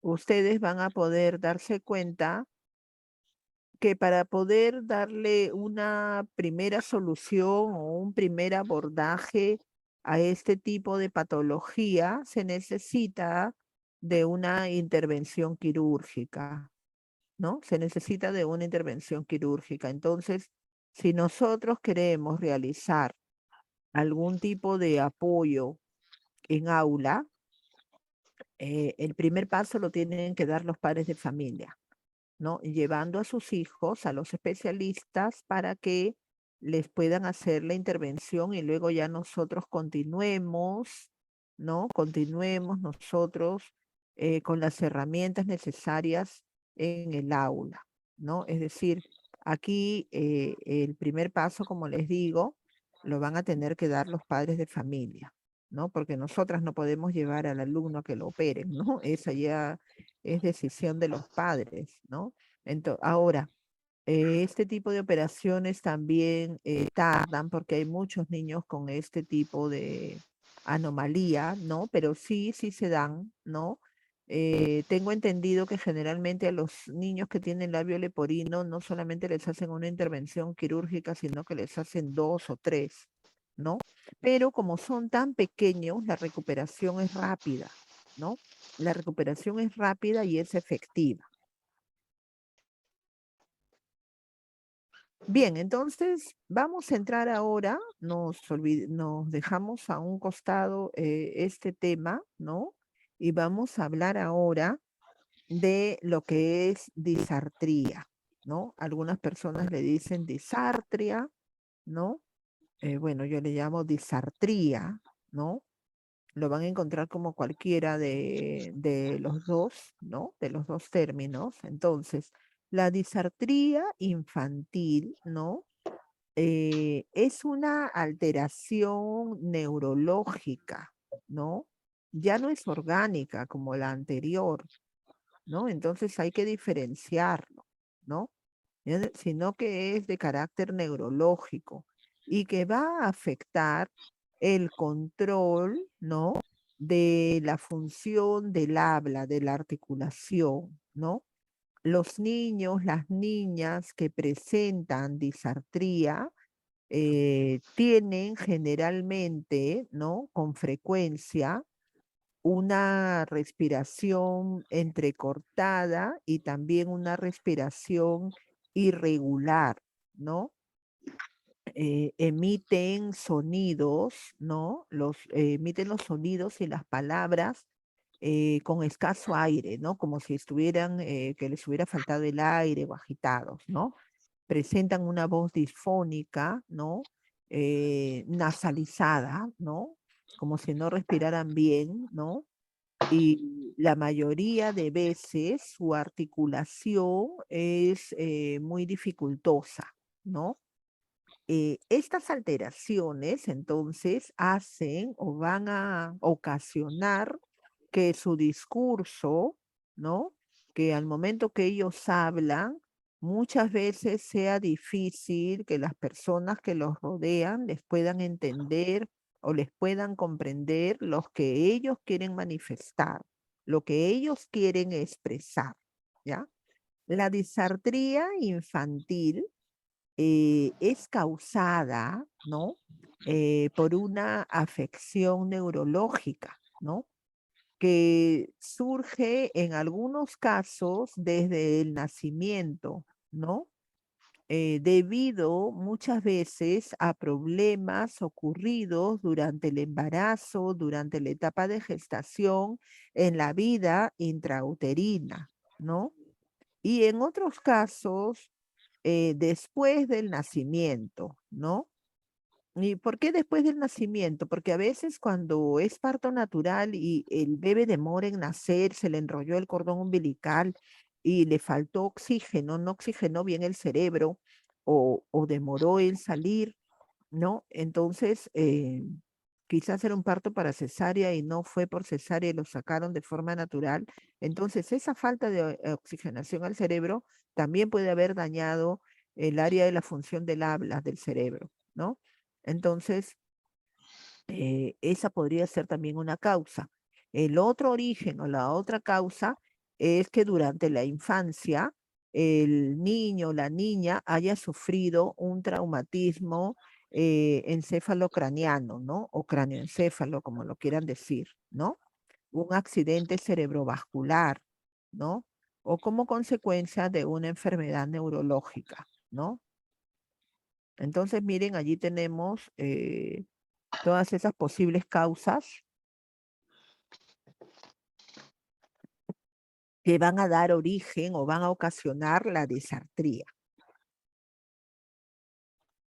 ustedes van a poder darse cuenta que para poder darle una primera solución o un primer abordaje a este tipo de patología, se necesita de una intervención quirúrgica, ¿no? Se necesita de una intervención quirúrgica. Entonces, si nosotros queremos realizar algún tipo de apoyo en aula, el primer paso lo tienen que dar los padres de familia, ¿no? Llevando a sus hijos a los especialistas para que les puedan hacer la intervención y luego ya nosotros continuemos, ¿no? Continuemos nosotros con las herramientas necesarias en el aula, ¿no? Es decir, aquí el primer paso, como les digo, lo van a tener que dar los padres de familia, ¿no? Porque nosotras no podemos llevar al alumno a que lo operen, ¿no? Esa ya es decisión de los padres, ¿no? Ahora, este tipo de operaciones también tardan porque hay muchos niños con este tipo de anomalía, ¿no? Pero sí, sí se dan, ¿no? Tengo entendido que generalmente a los niños que tienen labio leporino no solamente les hacen una intervención quirúrgica, sino que les hacen dos o tres, ¿no? Pero como son tan pequeños, la recuperación es rápida, ¿no? La recuperación es rápida y es efectiva. Bien, entonces vamos a entrar ahora, nos dejamos a un costado este tema, ¿no? Y vamos a hablar ahora de lo que es disartría, ¿no? Algunas personas le dicen disartria, ¿no? Bueno, yo le llamo disartría, ¿no? Lo van a encontrar como cualquiera de los dos, ¿no? De los dos términos. Entonces, la disartría infantil, ¿no? Es una alteración neurológica, ¿no? Ya no es orgánica como la anterior, ¿no? Entonces hay que diferenciarlo, ¿no? Sino que es de carácter neurológico y que va a afectar el control, ¿no? De la función del habla, de la articulación, ¿no? Los niños, las niñas que presentan disartría tienen generalmente, ¿no? Con frecuencia una respiración entrecortada y también una respiración irregular, ¿no? Emiten sonidos, ¿no? Emiten los sonidos y las palabras con escaso aire, ¿no? Como si estuvieran, que les hubiera faltado el aire o agitados, ¿no? Presentan una voz disfónica, ¿no? Nasalizada, ¿no? Como si no respiraran bien, ¿no? Y la mayoría de veces su articulación es muy dificultosa, ¿no? Estas alteraciones entonces hacen o van a ocasionar que su discurso, ¿no? Que al momento que ellos hablan, muchas veces sea difícil que las personas que los rodean les puedan entender o les puedan comprender lo que ellos quieren manifestar, lo que ellos quieren expresar, ¿ya? La disartría infantil es causada, ¿no? Por una afección neurológica, ¿no? Que surge en algunos casos desde el nacimiento, ¿no? Debido muchas veces a problemas ocurridos durante el embarazo, durante la etapa de gestación, en la vida intrauterina, ¿no? Y en otros casos, después del nacimiento, ¿no? ¿Y por qué después del nacimiento? Porque a veces cuando es parto natural y el bebé demora en nacer, se le enrolló el cordón umbilical y le faltó oxígeno, no oxigenó bien el cerebro o demoró en salir, ¿no? Entonces, quizás era un parto para cesárea y no fue por cesárea y lo sacaron de forma natural. Entonces, esa falta de oxigenación al cerebro también puede haber dañado el área de la función del habla del cerebro, ¿no? Entonces, esa podría ser también una causa. El otro origen o la otra causa es que durante la infancia el niño o la niña haya sufrido un traumatismo encéfalo-craneano, ¿no? O cráneoencéfalo, como lo quieran decir, ¿no? Un accidente cerebrovascular, ¿no? O como consecuencia de una enfermedad neurológica, ¿no? Entonces, miren, allí tenemos todas esas posibles causas que van a dar origen o van a ocasionar la disartría.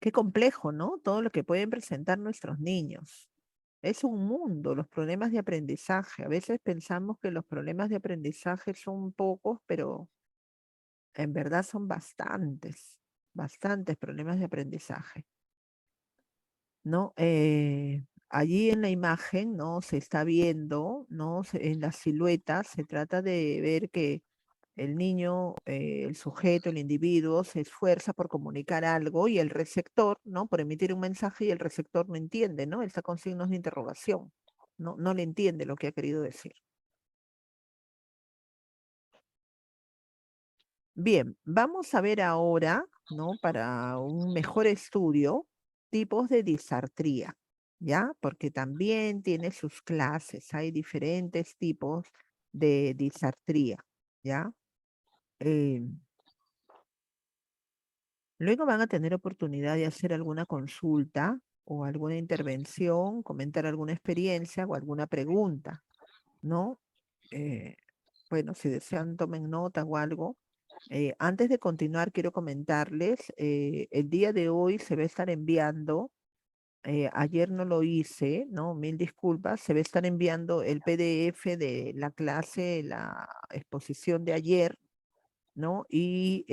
Qué complejo, ¿no? Todo lo que pueden presentar nuestros niños. Es un mundo, los problemas de aprendizaje. A veces pensamos que los problemas de aprendizaje son pocos, pero en verdad son bastantes, bastantes problemas de aprendizaje, ¿no? Allí en la imagen, ¿no? Se está viendo, ¿no? En la silueta se trata de ver que el niño, el sujeto, el individuo se esfuerza por comunicar algo y el receptor, ¿no? Por emitir un mensaje y el receptor no entiende, ¿no? Él está con signos de interrogación, no le entiende lo que ha querido decir. Bien, vamos a ver ahora, ¿no? Para un mejor estudio, tipos de disartría, ¿ya? Porque también tiene sus clases, hay diferentes tipos de disartría, ¿ya? Eh, Luego van a tener oportunidad de hacer alguna consulta o alguna intervención, comentar alguna experiencia o alguna pregunta, ¿no? Eh, bueno, si desean, tomen nota o algo. Antes de continuar, quiero comentarles, el día de hoy se va a estar enviando, ayer no lo hice, ¿no? Mil disculpas, se va a estar enviando el PDF de la clase, la exposición de ayer, ¿no? Y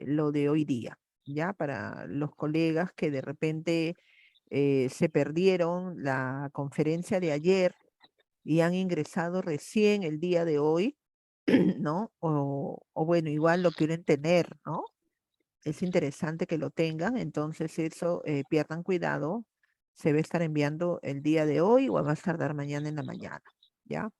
lo de hoy día, ¿ya? Para los colegas que de repente se perdieron la conferencia de ayer y han ingresado recién el día de hoy, ¿no? O bueno, igual lo quieren tener, ¿no? Es interesante que lo tengan, entonces eso, pierdan cuidado, se va a estar enviando el día de hoy o a más tardar mañana en la mañana, ¿ya?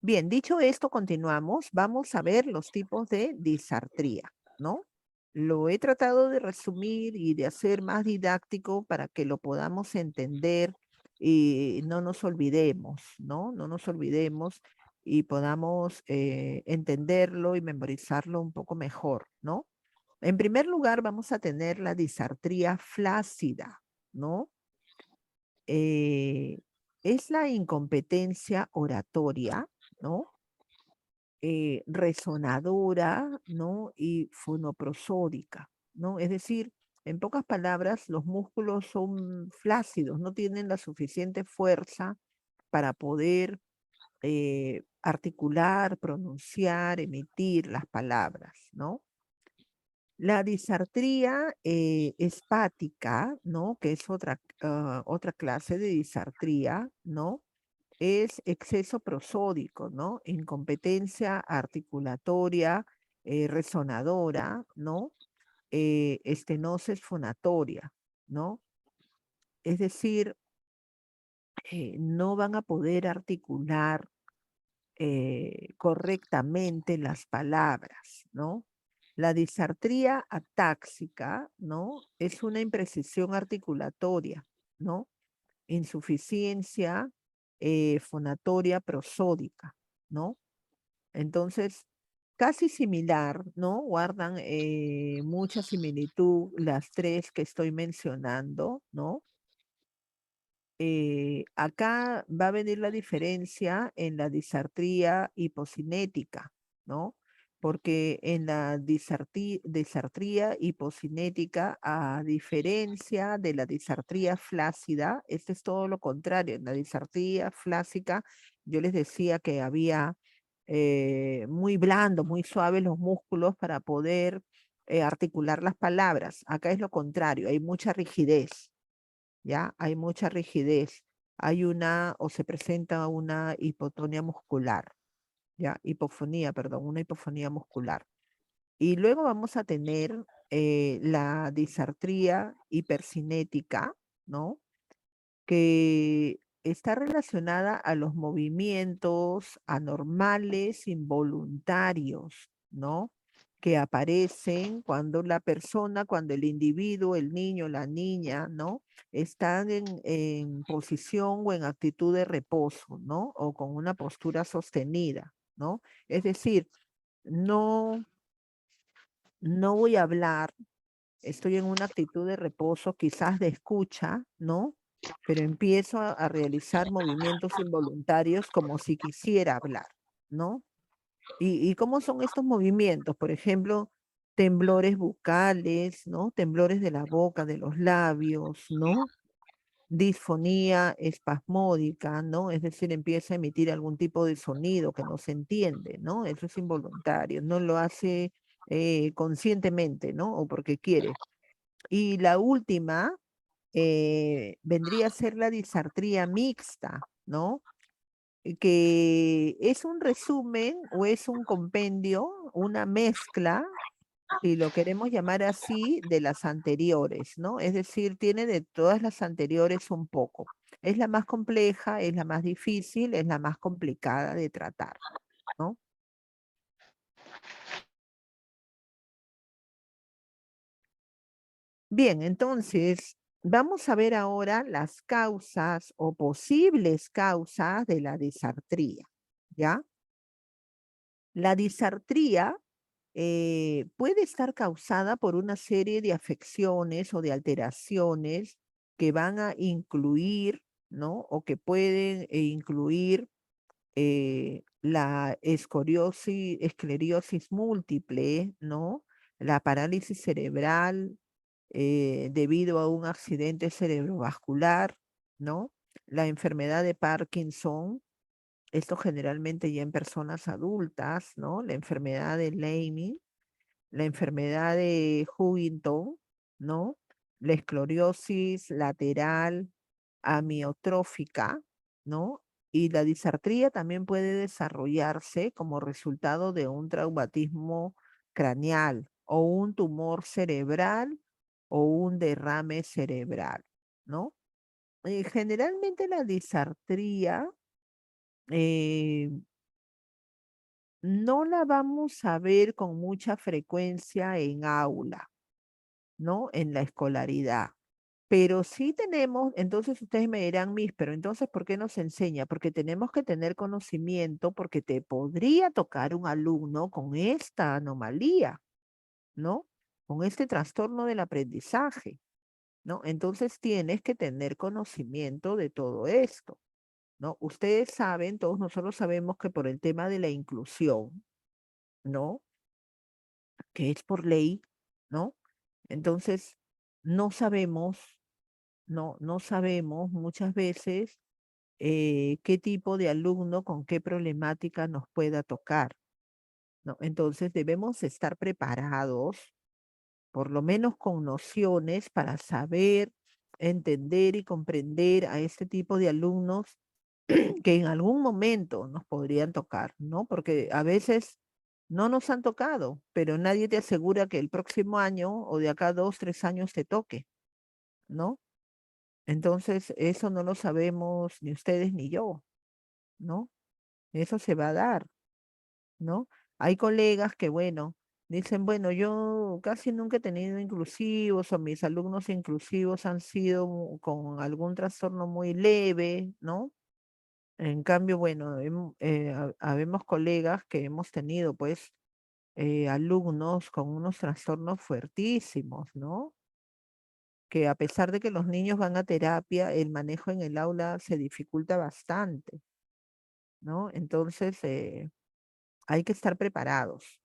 Bien, dicho esto, continuamos. Vamos a ver los tipos de disartría, ¿no? Lo he tratado de resumir y de hacer más didáctico para que lo podamos entender y no nos olvidemos, ¿no? No nos olvidemos y podamos entenderlo y memorizarlo un poco mejor, ¿no? En primer lugar, vamos a tener la disartría flácida, ¿no? Eh, es la incompetencia oratoria, ¿no? Resonadora, ¿no? Y fonoprosódica, ¿no? Es decir, en pocas palabras, los músculos son flácidos, no tienen la suficiente fuerza para poder articular, pronunciar, emitir las palabras, ¿no? La disartría espática, ¿no? Que es otra clase de disartría, ¿no? Es exceso prosódico, ¿no? Incompetencia articulatoria, resonadora, ¿no? Estenosis fonatoria, ¿no? Es decir, no van a poder articular correctamente las palabras, ¿no? La disartría atáxica, ¿no? Es una imprecisión articulatoria, ¿no? Insuficiencia fonatoria prosódica, ¿no? Entonces, casi similar, ¿no? Guardan mucha similitud las tres que estoy mencionando, ¿no? Acá va a venir la diferencia en la disartría hipocinética, ¿no? Porque en la disartría hipocinética, a diferencia de la disartría flácida, este es todo lo contrario. En la disartría flácica, yo les decía que había muy blando, muy suaves los músculos para poder articular las palabras. Acá es lo contrario, hay mucha rigidez, ¿ya? Hay mucha rigidez. hay una o se presenta una hipotonía muscular, ¿ya? Hipofonía, perdón, una hipofonía muscular. Y luego vamos a tener la disartría hipercinética, ¿no? Que está relacionada a los movimientos anormales, involuntarios, ¿no? Que aparecen cuando la persona, cuando el individuo, el niño, la niña, ¿no? Están en posición o en actitud de reposo, ¿no? O con una postura sostenida, ¿no? Es decir, no, no voy a hablar, estoy en una actitud de reposo, quizás de escucha, ¿no? Pero empiezo a realizar movimientos involuntarios como si quisiera hablar, ¿no? ¿Y cómo son estos movimientos? Por ejemplo, temblores bucales, ¿no? Temblores de la boca, de los labios, ¿no? Disfonía espasmódica, ¿no? Es decir, empieza a emitir algún tipo de sonido que no se entiende, ¿no? Eso es involuntario, no lo hace conscientemente, ¿no? O porque quiere. Y la última vendría a ser la disartría mixta, ¿no? Que es un resumen o es un compendio, una mezcla, si lo queremos llamar así, de las anteriores, ¿no? Es decir, tiene de todas las anteriores un poco. Es la más compleja, es la más difícil, es la más complicada de tratar, ¿no? Bien, entonces vamos a ver ahora las causas o posibles causas de la disartría, ¿ya? La disartría puede estar causada por una serie de afecciones o de alteraciones que van a incluir, ¿no? O que pueden incluir la esclerosis múltiple, ¿no? La parálisis cerebral debido a un accidente cerebrovascular, ¿no? La enfermedad de Parkinson, esto generalmente ya en personas adultas, ¿no? La enfermedad de Leydig, la enfermedad de Huntington, ¿no? La esclerosis lateral amiotrófica, ¿no? Y la disartría también puede desarrollarse como resultado de un traumatismo craneal o un tumor cerebral o un derrame cerebral, ¿no? Generalmente la disartría eh, no la vamos a ver con mucha frecuencia en aula, ¿no? En la escolaridad. Pero sí tenemos, entonces ustedes me dirán, Miss, pero entonces, ¿por qué nos enseña? Porque tenemos que tener conocimiento, porque te podría tocar un alumno con esta anomalía, ¿no? Con este trastorno del aprendizaje, ¿no? Entonces tienes que tener conocimiento de todo esto, ¿no? Ustedes saben, todos nosotros sabemos que por el tema de la inclusión, ¿no? Que es por ley, ¿no? Entonces, no sabemos, no sabemos muchas veces qué tipo de alumno con qué problemática nos pueda tocar, ¿no? Entonces, debemos estar preparados, por lo menos con nociones para saber, entender y comprender a este tipo de alumnos que en algún momento nos podrían tocar, ¿no? Porque a veces no nos han tocado, pero nadie te asegura que el próximo año o de acá 2, 3 años te toque, ¿no? Entonces, eso no lo sabemos ni ustedes ni yo, ¿no? Eso se va a dar, ¿no? Hay colegas que, bueno, dicen, bueno, yo casi nunca he tenido inclusivos o mis alumnos inclusivos han sido con algún trastorno muy leve, ¿no? En cambio, bueno, habemos colegas que hemos tenido, pues, alumnos con unos trastornos fuertísimos, ¿no? Que a pesar de que los niños van a terapia, el manejo en el aula se dificulta bastante, ¿no? Entonces, hay que estar preparados.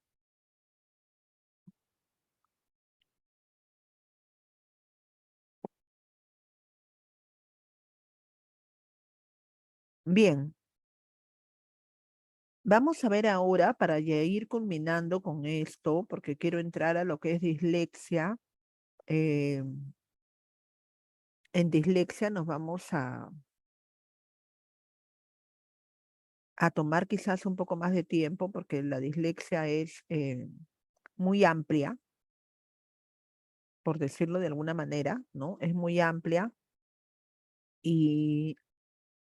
Bien, vamos a ver ahora, para ya ir culminando con esto, porque quiero entrar a lo que es dislexia. eh, en dislexia nos vamos a tomar quizás un poco más de tiempo porque la dislexia es muy amplia, por decirlo de alguna manera, ¿no? Es muy amplia y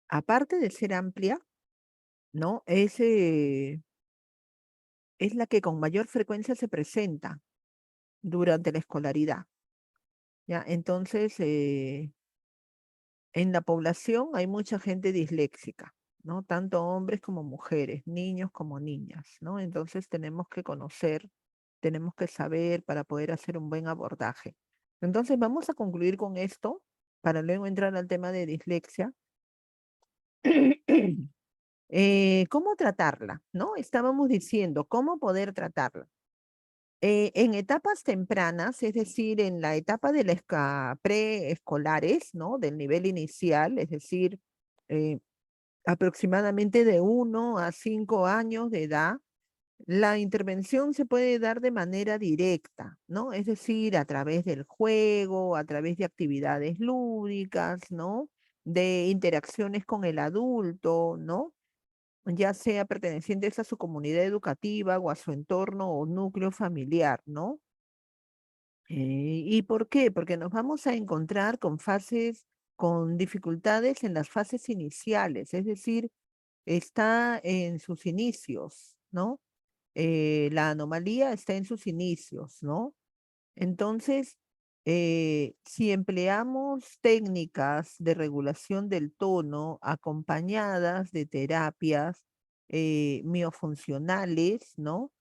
aparte de ser amplia, ¿no? Es la que con mayor frecuencia se presenta durante la escolaridad, ¿ya? Entonces, en la población hay mucha gente disléxica, ¿no? Tanto hombres como mujeres, niños como niñas, ¿no? Entonces tenemos que conocer, tenemos que saber para poder hacer un buen abordaje. Entonces vamos a concluir con esto para luego entrar al tema de dislexia. ¿Cómo tratarla? ¿No? Estábamos diciendo, ¿cómo poder tratarla? En etapas tempranas, es decir, en la etapa de las preescolares, ¿no? Del nivel inicial, es decir, eh, aproximadamente de 1 a 5 años de edad, la intervención se puede dar de manera directa, ¿no? Es decir, a través del juego, a través de actividades lúdicas, ¿no? De interacciones con el adulto, ¿no? Ya sea pertenecientes a su comunidad educativa o a su entorno o núcleo familiar, ¿no? ¿Y por qué? Porque nos vamos a encontrar con fases, con dificultades en las fases iniciales, es decir, está en sus inicios, ¿no? La anomalía está en sus inicios, ¿no? Entonces, si empleamos técnicas de regulación del tono acompañadas de terapias miofuncionales, ¿no?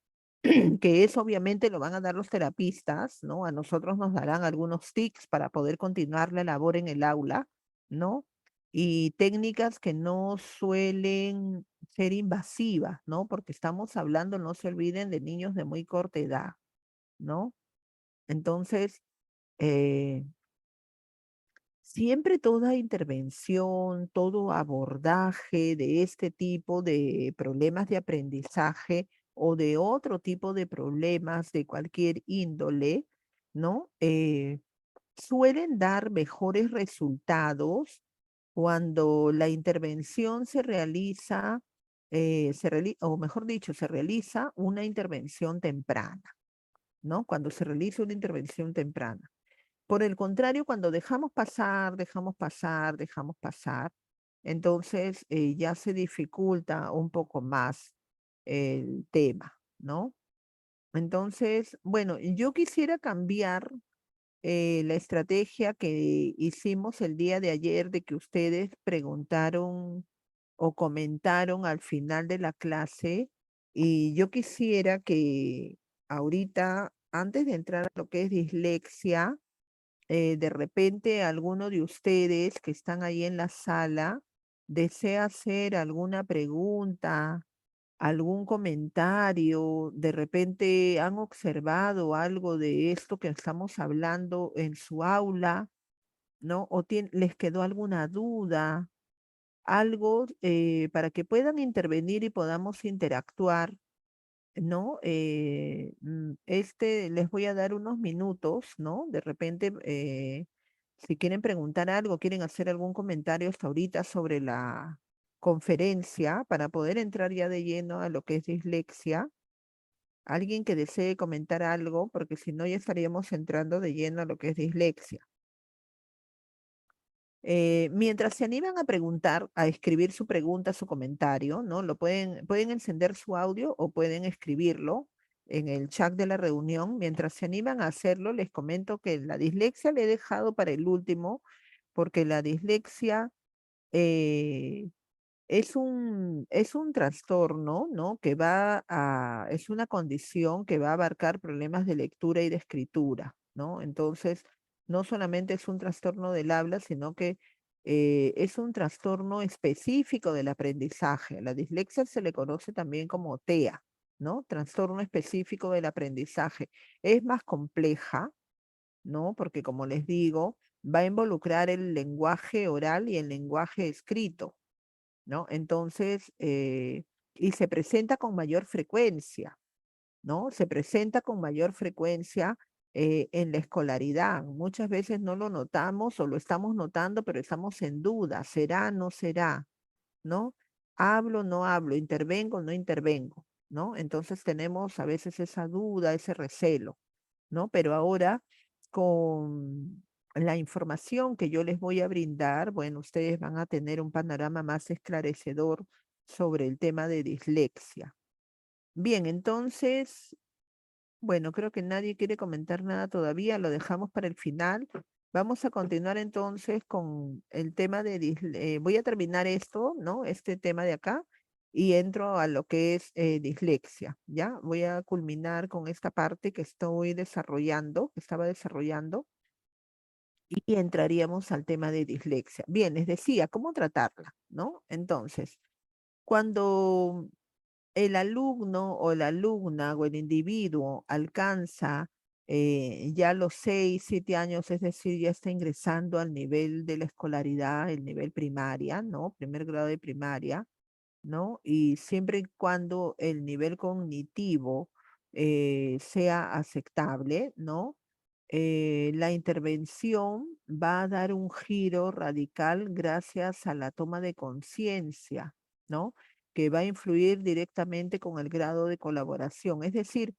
Que eso obviamente lo van a dar los terapistas, ¿no? A nosotros nos darán algunos tics para poder continuar la labor en el aula, ¿no? Y técnicas que no suelen ser invasivas, ¿no? Porque estamos hablando, no se olviden, de niños de muy corta edad, ¿no? Entonces, eh, siempre toda intervención, todo abordaje de este tipo de problemas de aprendizaje o de otro tipo de problemas de cualquier índole, ¿no? Suelen dar mejores resultados cuando la intervención se realiza, o mejor dicho, se realiza una intervención temprana, ¿no? Cuando se realiza una intervención temprana. Por el contrario, cuando dejamos pasar, dejamos pasar, dejamos pasar, entonces ya se dificulta un poco más el tema, ¿no? Entonces, bueno, yo quisiera cambiar la estrategia que hicimos el día de ayer de que ustedes preguntaron o comentaron al final de la clase y yo quisiera que ahorita, antes de entrar a lo que es dislexia, de repente alguno de ustedes que están ahí en la sala desea hacer alguna pregunta, algún comentario, de repente han observado algo de esto que estamos hablando en su aula, ¿no? O les quedó alguna duda, algo para que puedan intervenir y podamos interactuar, ¿no? Les voy a dar unos minutos, ¿no? De repente, si quieren preguntar algo, quieren hacer algún comentario hasta ahorita sobre la conferencia para poder entrar ya de lleno a lo que es dislexia. Alguien que desee comentar algo, porque si no ya estaríamos entrando de lleno a lo que es dislexia. Mientras se animan a preguntar, a escribir su pregunta, su comentario, ¿no? Pueden encender su audio o pueden escribirlo en el chat de la reunión. Mientras se animan a hacerlo, les comento que la dislexia le he dejado para el último, porque la dislexia eh, es un trastorno, ¿no? Es una condición que va a abarcar problemas de lectura y de escritura, ¿no? Entonces, no solamente es un trastorno del habla, sino que es un trastorno específico del aprendizaje. La dislexia se le conoce también como TEA, ¿no? Trastorno específico del aprendizaje. Es más compleja, ¿no? Porque como les digo, va a involucrar el lenguaje oral y el lenguaje escrito, ¿no? Entonces, y se presenta con mayor frecuencia, ¿no? Se presenta con mayor frecuencia en la escolaridad. Muchas veces no lo notamos o lo estamos notando, pero estamos en duda, ¿será, no será? ¿No? hablo, no hablo, intervengo, no intervengo, ¿no? Entonces tenemos a veces esa duda, ese recelo, ¿no? Pero ahora con la información que yo les voy a brindar, bueno, ustedes van a tener un panorama más esclarecedor sobre el tema de dislexia. Bien, entonces, bueno, creo que nadie quiere comentar nada todavía, lo dejamos para el final. Vamos a continuar entonces con el tema de, voy a terminar esto, ¿no? Este tema de acá y entro a lo que es dislexia, ¿ya? Voy a culminar con esta parte que estoy desarrollando, que estaba desarrollando, y entraríamos al tema de dislexia. Bien, les decía, ¿cómo tratarla, ¿no? Entonces, cuando el alumno o la alumna o el individuo alcanza ya los 6, 7 años, es decir, ya está ingresando al nivel de la escolaridad, el nivel primaria, ¿no? Primer grado de primaria, ¿no? Y siempre y cuando el nivel cognitivo sea aceptable, ¿no? La intervención va a dar un giro radical gracias a la toma de conciencia, ¿no? Que va a influir directamente con el grado de colaboración. Es decir,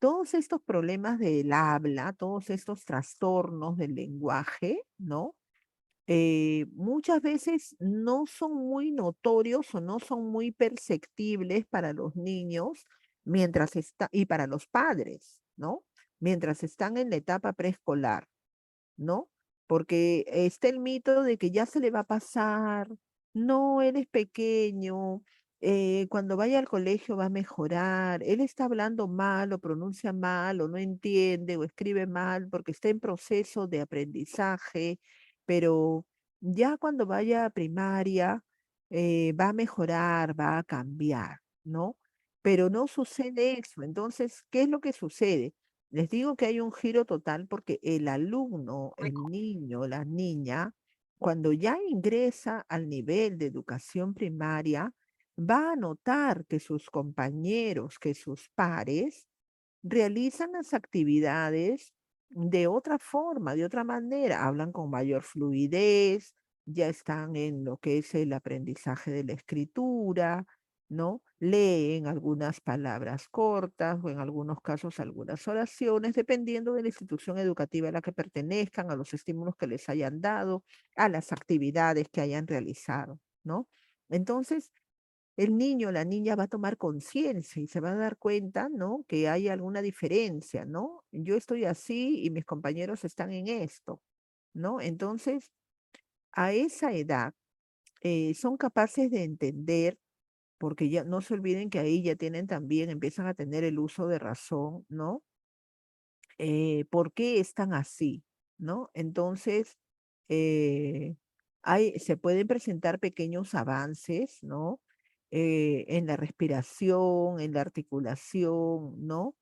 todos estos problemas del habla, todos estos trastornos del lenguaje, ¿no? Muchas veces no son muy notorios o no son muy perceptibles para los niños mientras está, y para los padres, ¿no? Mientras están en la etapa preescolar. ¿No? Porque está el mito de que ya se le va a pasar, no, él es pequeño, cuando vaya al colegio va a mejorar, él está hablando mal o pronuncia mal o no entiende o escribe mal porque está en proceso de aprendizaje, pero ya cuando vaya a primaria va a mejorar, va a cambiar, ¿no? Pero no sucede eso. Entonces, ¿qué es lo que sucede? Les digo que hay un giro total porque el alumno, el niño, la niña, cuando ya ingresa al nivel de educación primaria, va a notar que sus compañeros, que sus pares, realizan las actividades de otra forma, de otra manera, hablan con mayor fluidez, ya están en lo que es el aprendizaje de la escritura, ¿no? Leen algunas palabras cortas o en algunos casos algunas oraciones, dependiendo de la institución educativa a la que pertenezcan, a los estímulos que les hayan dado, a las actividades que hayan realizado, ¿no? Entonces, el niño, la niña va a tomar conciencia y se va a dar cuenta, ¿no? Que hay alguna diferencia, ¿no? Yo estoy así y mis compañeros están en esto, ¿no? Entonces, a esa edad, son capaces de entender, porque ya no se olviden que ahí ya tienen también, empiezan a tener el uso de razón, ¿no? ¿Por qué están así? ¿No? Entonces, eh, se pueden presentar pequeños avances, ¿no? En la respiración, en la articulación, ¿no?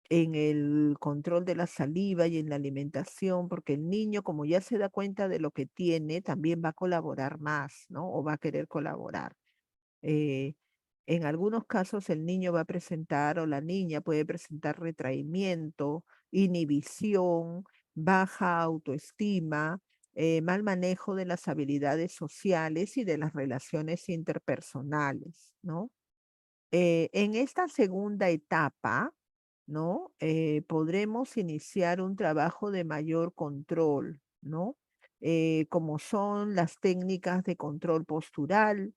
En el control de la saliva y en la alimentación, porque el niño, como ya se da cuenta de lo que tiene, también va a colaborar más, ¿no? O va a querer colaborar. Eh, en algunos casos el niño va a presentar o la niña puede presentar retraimiento, inhibición, baja autoestima, mal manejo de las habilidades sociales y de las relaciones interpersonales, ¿no? En esta segunda etapa, ¿no? Podremos iniciar un trabajo de mayor control, ¿no? Como son las técnicas de control postural,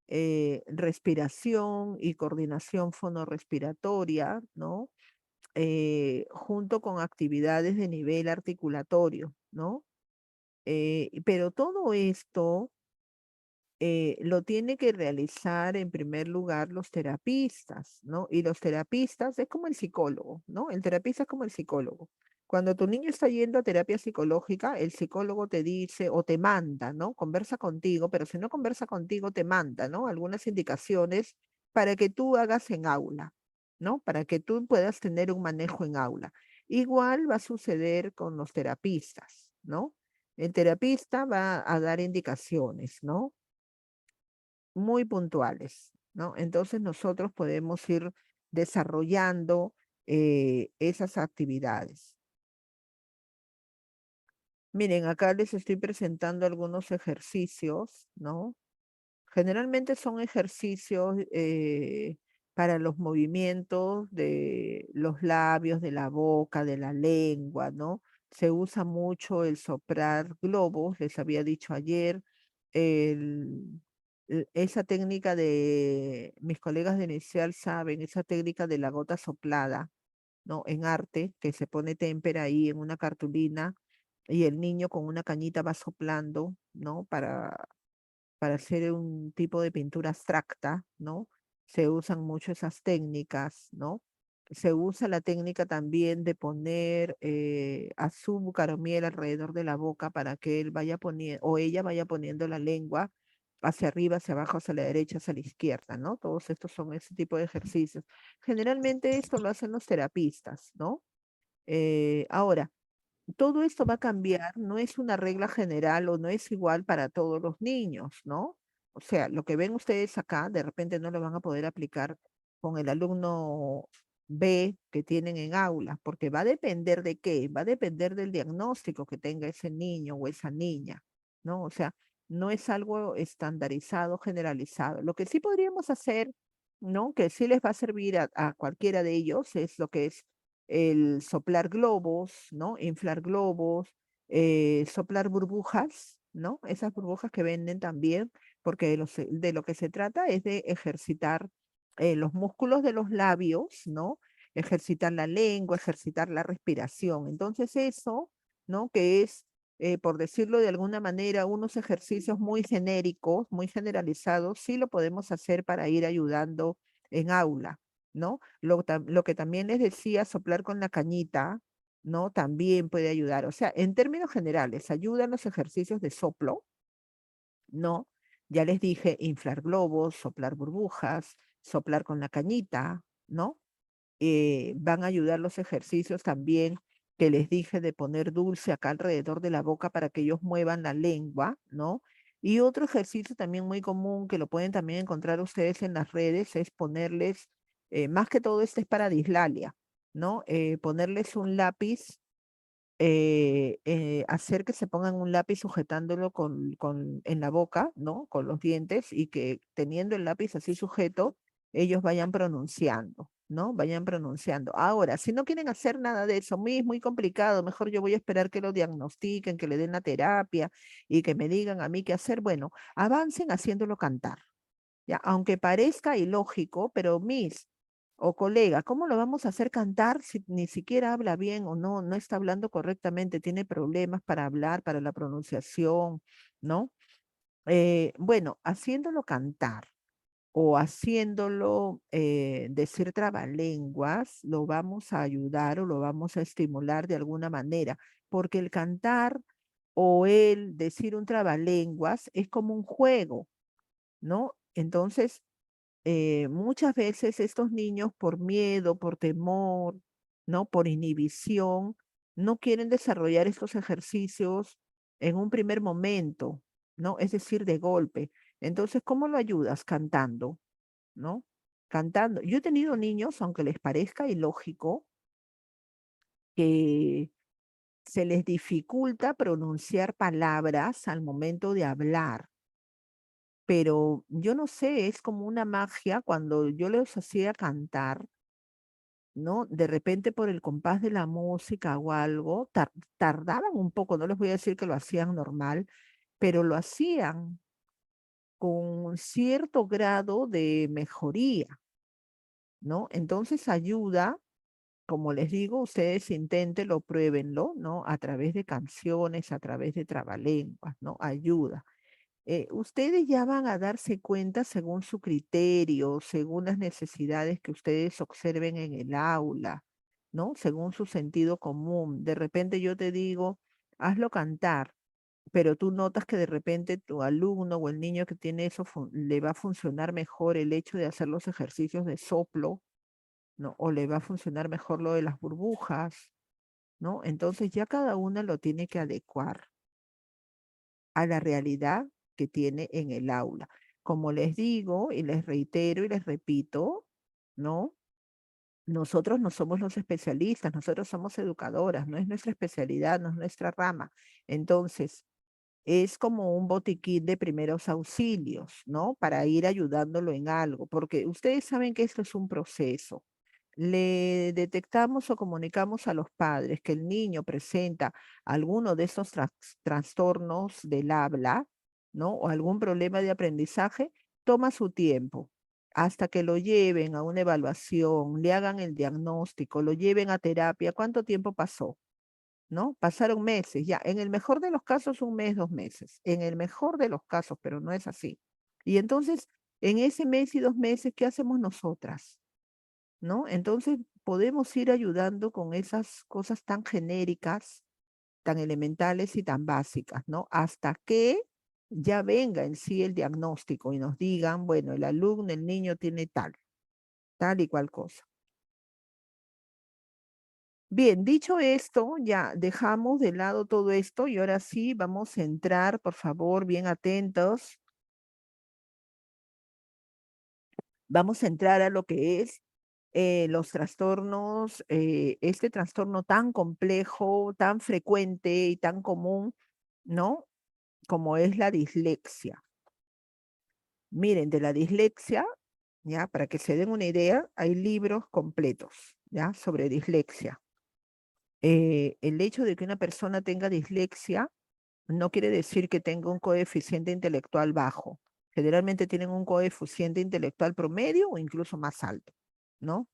respiración y coordinación fonorrespiratoria, ¿no? Junto con actividades de nivel articulatorio, ¿no? Pero todo esto lo tiene que realizar en primer lugar los terapistas, ¿no? Y los terapistas es como el psicólogo, ¿no? El terapista es como el psicólogo. Cuando tu niño está yendo a terapia psicológica, el psicólogo te dice o te manda, ¿no? Conversa contigo, pero si no conversa contigo, te manda, ¿no? Algunas indicaciones para que tú hagas en aula, ¿no? Para que tú puedas tener un manejo en aula. Igual va a suceder con los terapistas, ¿no? El terapista va a dar indicaciones, ¿no? Muy puntuales, ¿no? Entonces nosotros podemos ir desarrollando esas actividades. Miren, acá les estoy presentando algunos ejercicios, ¿no? Generalmente son ejercicios para los movimientos de los labios, de la boca, de la lengua, ¿no? Se usa mucho el soplar globos, les había dicho ayer, el- esa técnica de, mis colegas de inicial saben, esa técnica de la gota soplada, ¿no? En arte, que se pone témpera ahí en una cartulina y el niño con una cañita va soplando, ¿no? Para hacer un tipo de pintura abstracta, ¿no? Se usan mucho esas técnicas, ¿no? Se usa la técnica también de poner azúcar o miel alrededor de la boca para que él vaya poniendo, o ella vaya poniendo la lengua hacia arriba, hacia abajo, hacia la derecha, hacia la izquierda, ¿no? Todos estos son ese tipo de ejercicios. Generalmente esto lo hacen los terapistas, ¿no? Ahora, todo esto va a cambiar, no es una regla general o no es igual para todos los niños, ¿no? O sea, lo que ven ustedes acá, de repente no lo van a poder aplicar con el alumno B que tienen en aula, porque va a depender de qué, va a depender del diagnóstico que tenga ese niño o esa niña, ¿no? O sea, no es algo estandarizado, generalizado. Lo que sí podríamos hacer, ¿no? Que sí les va a servir a cualquiera de ellos es lo que es el soplar globos, ¿no? Inflar globos, soplar burbujas, ¿no? Esas burbujas que venden también, porque de lo que se trata es de ejercitar los músculos de los labios, ¿no? Ejercitar la lengua, ejercitar la respiración. Entonces eso, ¿no? Que es, por decirlo de alguna manera, unos ejercicios muy genéricos, muy generalizados, sí lo podemos hacer para ir ayudando en aula, ¿no? Lo que también les decía, soplar con la cañita, ¿no? También puede ayudar. O sea, en términos generales, ayudan los ejercicios de soplo, ¿no? Ya les dije, inflar globos, soplar burbujas, soplar con la cañita, ¿no? Van a ayudar los ejercicios también que les dije de poner dulce acá alrededor de la boca para que ellos muevan la lengua, ¿no? Y otro ejercicio también muy común que lo pueden también encontrar ustedes en las redes es ponerles, más que todo este es para dislalia, ¿no? Ponerles un lápiz, hacer que se pongan un lápiz sujetándolo en la boca, ¿no? Con los dientes y que teniendo el lápiz así sujeto, ellos vayan pronunciando, ¿no? Vayan pronunciando. Ahora, si no quieren hacer nada de eso, muy, es muy complicado, mejor yo voy a esperar que lo diagnostiquen, que le den la terapia y que me digan a mí qué hacer. Bueno, avancen haciéndolo cantar. Ya, aunque parezca ilógico, pero Miss o colega, ¿cómo lo vamos a hacer cantar si ni siquiera habla bien o no, no está hablando correctamente, tiene problemas para hablar, para la pronunciación, ¿no? Bueno, haciéndolo cantar o haciéndolo decir trabalenguas, lo vamos a ayudar o lo vamos a estimular de alguna manera, porque el cantar o el decir un trabalenguas es como un juego, ¿no? Entonces, muchas veces estos niños por miedo, por temor, ¿no? Por inhibición, no quieren desarrollar estos ejercicios en un primer momento, ¿no? Es decir, de golpe. Entonces, ¿cómo lo ayudas? Cantando, ¿no? Cantando. Yo he tenido niños, aunque les parezca ilógico, que se les dificulta pronunciar palabras al momento de hablar, pero yo no sé, es como una magia cuando yo les hacía cantar, ¿no? De repente por el compás de la música o algo, tardaban un poco, no les voy a decir que lo hacían normal, pero lo hacían con cierto grado de mejoría, ¿no? Entonces ayuda, como les digo, ustedes inténtenlo, pruébenlo, ¿no? A través de canciones, a través de trabalenguas, ¿no? Ayuda. Ustedes ya van a darse cuenta según su criterio, según las necesidades que ustedes observen en el aula, ¿no? Según su sentido común. De repente yo te digo, hazlo cantar, pero tú notas que de repente tu alumno o el niño que tiene eso le va a funcionar mejor el hecho de hacer los ejercicios de soplo, ¿no? O le va a funcionar mejor lo de las burbujas, ¿no? Entonces ya cada una lo tiene que adecuar a la realidad que tiene en el aula. Como les digo y les reitero y les repito, ¿no? Nosotros no somos los especialistas, nosotros somos educadoras, no es nuestra especialidad, no es nuestra rama. Entonces, es como un botiquín de primeros auxilios, ¿no? Para ir ayudándolo en algo, porque ustedes saben que esto es un proceso. Le detectamos o comunicamos a los padres que el niño presenta alguno de estos trastornos del habla, ¿no? O algún problema de aprendizaje, toma su tiempo hasta que lo lleven a una evaluación, le hagan el diagnóstico, lo lleven a terapia. ¿Cuánto tiempo pasó? ¿No? Pasaron meses, ya. En el mejor de los casos, un mes, 2 meses. En el mejor de los casos, pero no es así. Y entonces, en ese mes y 2 meses, ¿qué hacemos nosotras? ¿No? Entonces, podemos ir ayudando con esas cosas tan genéricas, tan elementales y tan básicas, ¿no? Hasta que ya venga en sí el diagnóstico y nos digan, bueno, el alumno, el niño tiene tal y cual cosa. Bien, dicho esto, ya dejamos de lado todo esto y ahora sí vamos a entrar, por favor, bien atentos. Vamos a entrar a lo que es los trastornos, este trastorno tan complejo, tan frecuente y tan común, ¿no? Como es la dislexia. Miren, de la dislexia, ya, para que se den una idea, hay libros completos, ya, sobre dislexia. El hecho de que una persona tenga dislexia no quiere decir que tenga un coeficiente intelectual bajo. Generalmente tienen un coeficiente intelectual promedio o incluso más alto, ¿no?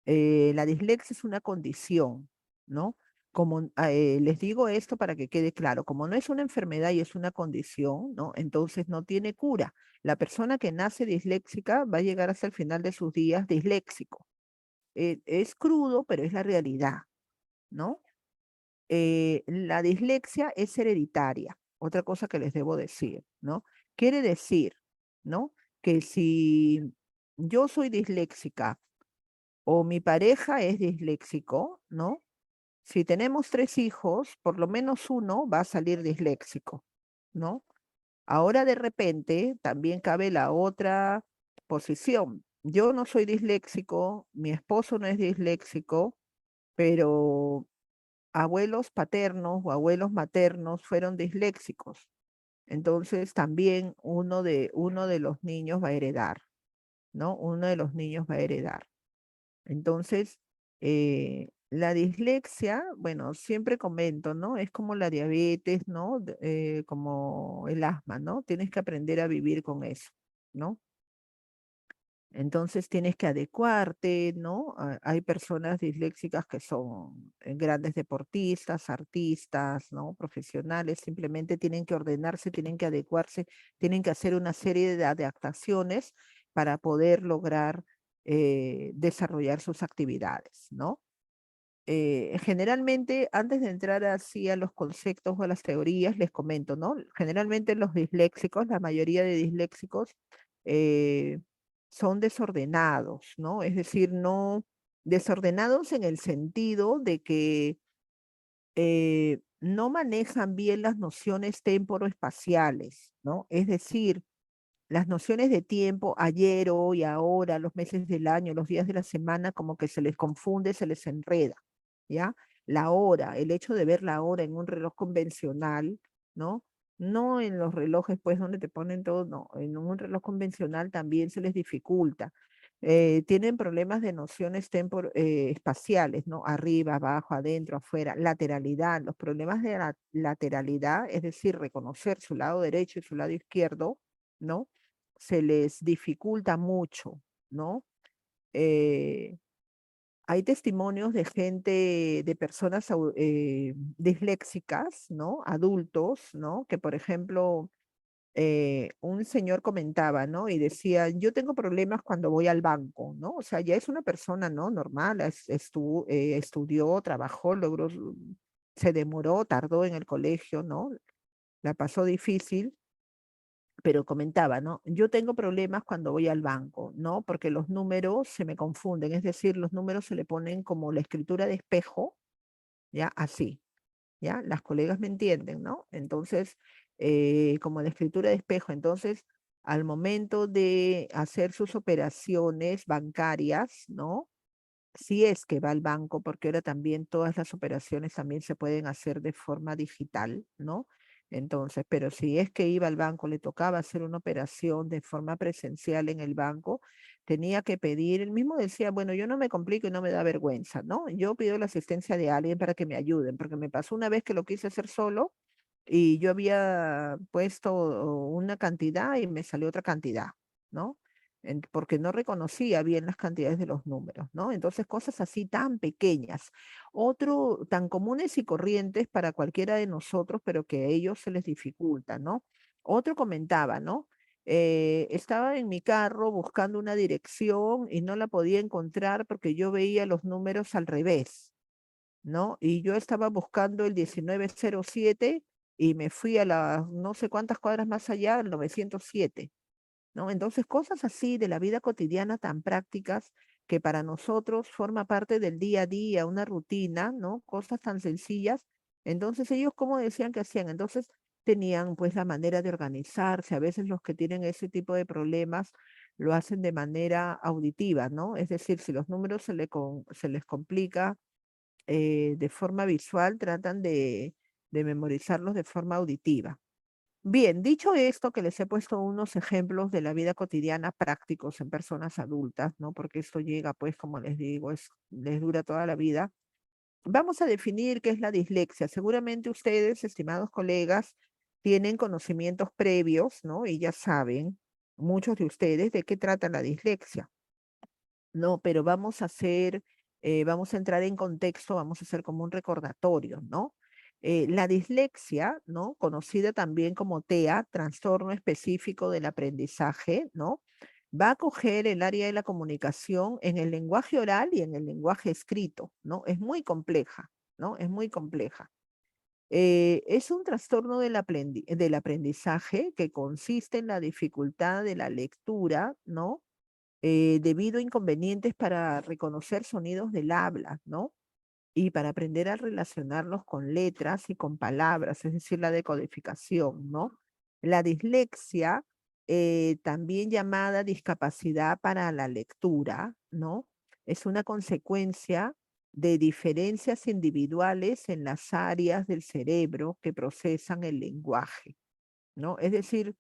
La dislexia es una condición, ¿no? Como les digo esto para que quede claro, como no es una enfermedad y es una condición, ¿no? Entonces no tiene cura. La persona que nace disléxica va a llegar hasta el final de sus días disléxico. Es crudo, pero es la realidad, ¿no? La dislexia es hereditaria, otra cosa que les debo decir, ¿no? Quiere decir, ¿no? Que si yo soy disléxica o mi pareja es disléxico, ¿no? Si tenemos 3 hijos, por lo menos uno va a salir disléxico, ¿no? Ahora de repente también cabe la otra posición. Yo no soy disléxico, mi esposo no es disléxico, pero abuelos paternos o abuelos maternos fueron disléxicos. Entonces también uno de los niños va a heredar, ¿no? Uno de los niños va a heredar. Entonces, la dislexia, bueno, siempre comento, ¿no? Es como la diabetes, ¿no? Como el asma, ¿no? Tienes que aprender a vivir con eso, ¿no? Entonces tienes que adecuarte, ¿no? Hay personas disléxicas que son grandes deportistas, artistas, ¿no? Profesionales, simplemente tienen que ordenarse, tienen que adecuarse, tienen que hacer una serie de adaptaciones para poder lograr desarrollar sus actividades, ¿no? Generalmente, antes de entrar así a los conceptos o a las teorías, les comento, ¿no? Generalmente los disléxicos, la mayoría de disléxicos, eh, son desordenados, ¿no? Es decir, no desordenados en el sentido de que no manejan bien las nociones temporoespaciales, ¿no? Es decir, las nociones de tiempo, ayer, hoy, ahora, los meses del año, los días de la semana, como que se les confunde, se les enreda, ¿ya? La hora, el hecho de ver la hora en un reloj convencional, ¿no? No en los relojes, pues, donde te ponen todo, no, en un reloj convencional también se les dificulta. Tienen problemas de nociones espaciales, ¿no? Arriba, abajo, adentro, afuera, lateralidad, los problemas de la lateralidad, es decir, reconocer su lado derecho y su lado izquierdo, ¿no? Se les dificulta mucho, ¿no? Eh, Hay testimonios de gente, de personas disléxicas, ¿no? Adultos, ¿no? Que, por ejemplo, un señor comentaba, ¿no? Y decía, yo tengo problemas cuando voy al banco, ¿no? O sea, ya es una persona, ¿no? Normal, estudió, trabajó, logró, se demoró, tardó en el colegio, ¿no? La pasó difícil, pero comentaba, ¿no? Yo tengo problemas cuando voy al banco, ¿no? Porque los números se me confunden, es decir, los números se le ponen como la escritura de espejo, ¿ya? Así, ¿ya? Las colegas me entienden, ¿no? Entonces, como la escritura de espejo, entonces, al momento de hacer sus operaciones bancarias, ¿no? Si es que va al banco, porque ahora también todas las operaciones también se pueden hacer de forma digital, ¿no? Entonces, pero si es que iba al banco, le tocaba hacer una operación de forma presencial en el banco, tenía que pedir, él mismo decía, bueno, yo no me complico y no me da vergüenza, ¿no? Yo pido la asistencia de alguien para que me ayuden, porque me pasó una vez que lo quise hacer solo y yo había puesto una cantidad y me salió otra cantidad, ¿no? Porque no reconocía bien las cantidades de los números, ¿no? Entonces, cosas así tan pequeñas. Otro tan comunes y corrientes para cualquiera de nosotros, pero que a ellos se les dificulta, ¿no? Otro comentaba, ¿no? Estaba en mi carro buscando una dirección y no la podía encontrar porque yo veía los números al revés, ¿no? Y yo estaba buscando el 1907 y me fui a las no sé cuántas cuadras más allá, al 907, ¿no? Entonces, cosas así de la vida cotidiana tan prácticas que para nosotros forma parte del día a día, una rutina, ¿no? Cosas tan sencillas. Entonces, ellos, ¿cómo decían que hacían? Entonces, tenían pues la manera de organizarse. A veces los que tienen ese tipo de problemas lo hacen de manera auditiva, ¿no? Es decir, si los números se les complica de forma visual, tratan de memorizarlos de forma auditiva. Bien, dicho esto, que les he puesto unos ejemplos de la vida cotidiana prácticos en personas adultas, ¿no? Porque esto llega, pues, como les digo, les dura toda la vida. Vamos a definir qué es la dislexia. Seguramente ustedes, estimados colegas, tienen conocimientos previos, ¿no? Y ya saben, muchos de ustedes, de qué trata la dislexia. No, pero vamos a entrar en contexto, vamos a hacer como un recordatorio, ¿no? La dislexia, ¿no? Conocida también como TEA, trastorno específico del aprendizaje, ¿no? Va a coger el área de la comunicación en el lenguaje oral y en el lenguaje escrito, ¿no? Es muy compleja, ¿no? Es muy compleja. Es un trastorno del aprendizaje que consiste en la dificultad de la lectura, ¿no? Debido a inconvenientes para reconocer sonidos del habla, ¿no? Y para aprender a relacionarlos con letras y con palabras, es decir, la decodificación, ¿no? La dislexia, también llamada discapacidad para la lectura, ¿no? Es una consecuencia de diferencias individuales en las áreas del cerebro que procesan el lenguaje, ¿no? Es decir,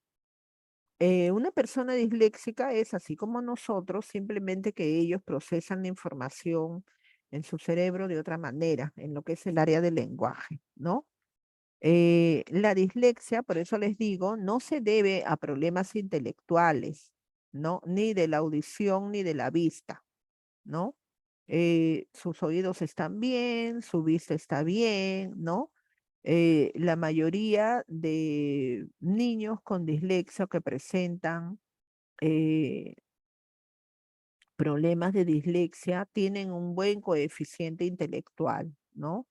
una persona disléxica es así como nosotros, simplemente que ellos procesan la información en su cerebro de otra manera, en lo que es el área del lenguaje, ¿no? La dislexia, por eso les digo, no se debe a problemas intelectuales, ¿no? Ni de la audición ni de la vista, ¿no? Sus oídos están bien, su vista está bien, ¿no? La mayoría de niños con dislexia que presentan eh, problemas de dislexia tienen un buen coeficiente intelectual, ¿no?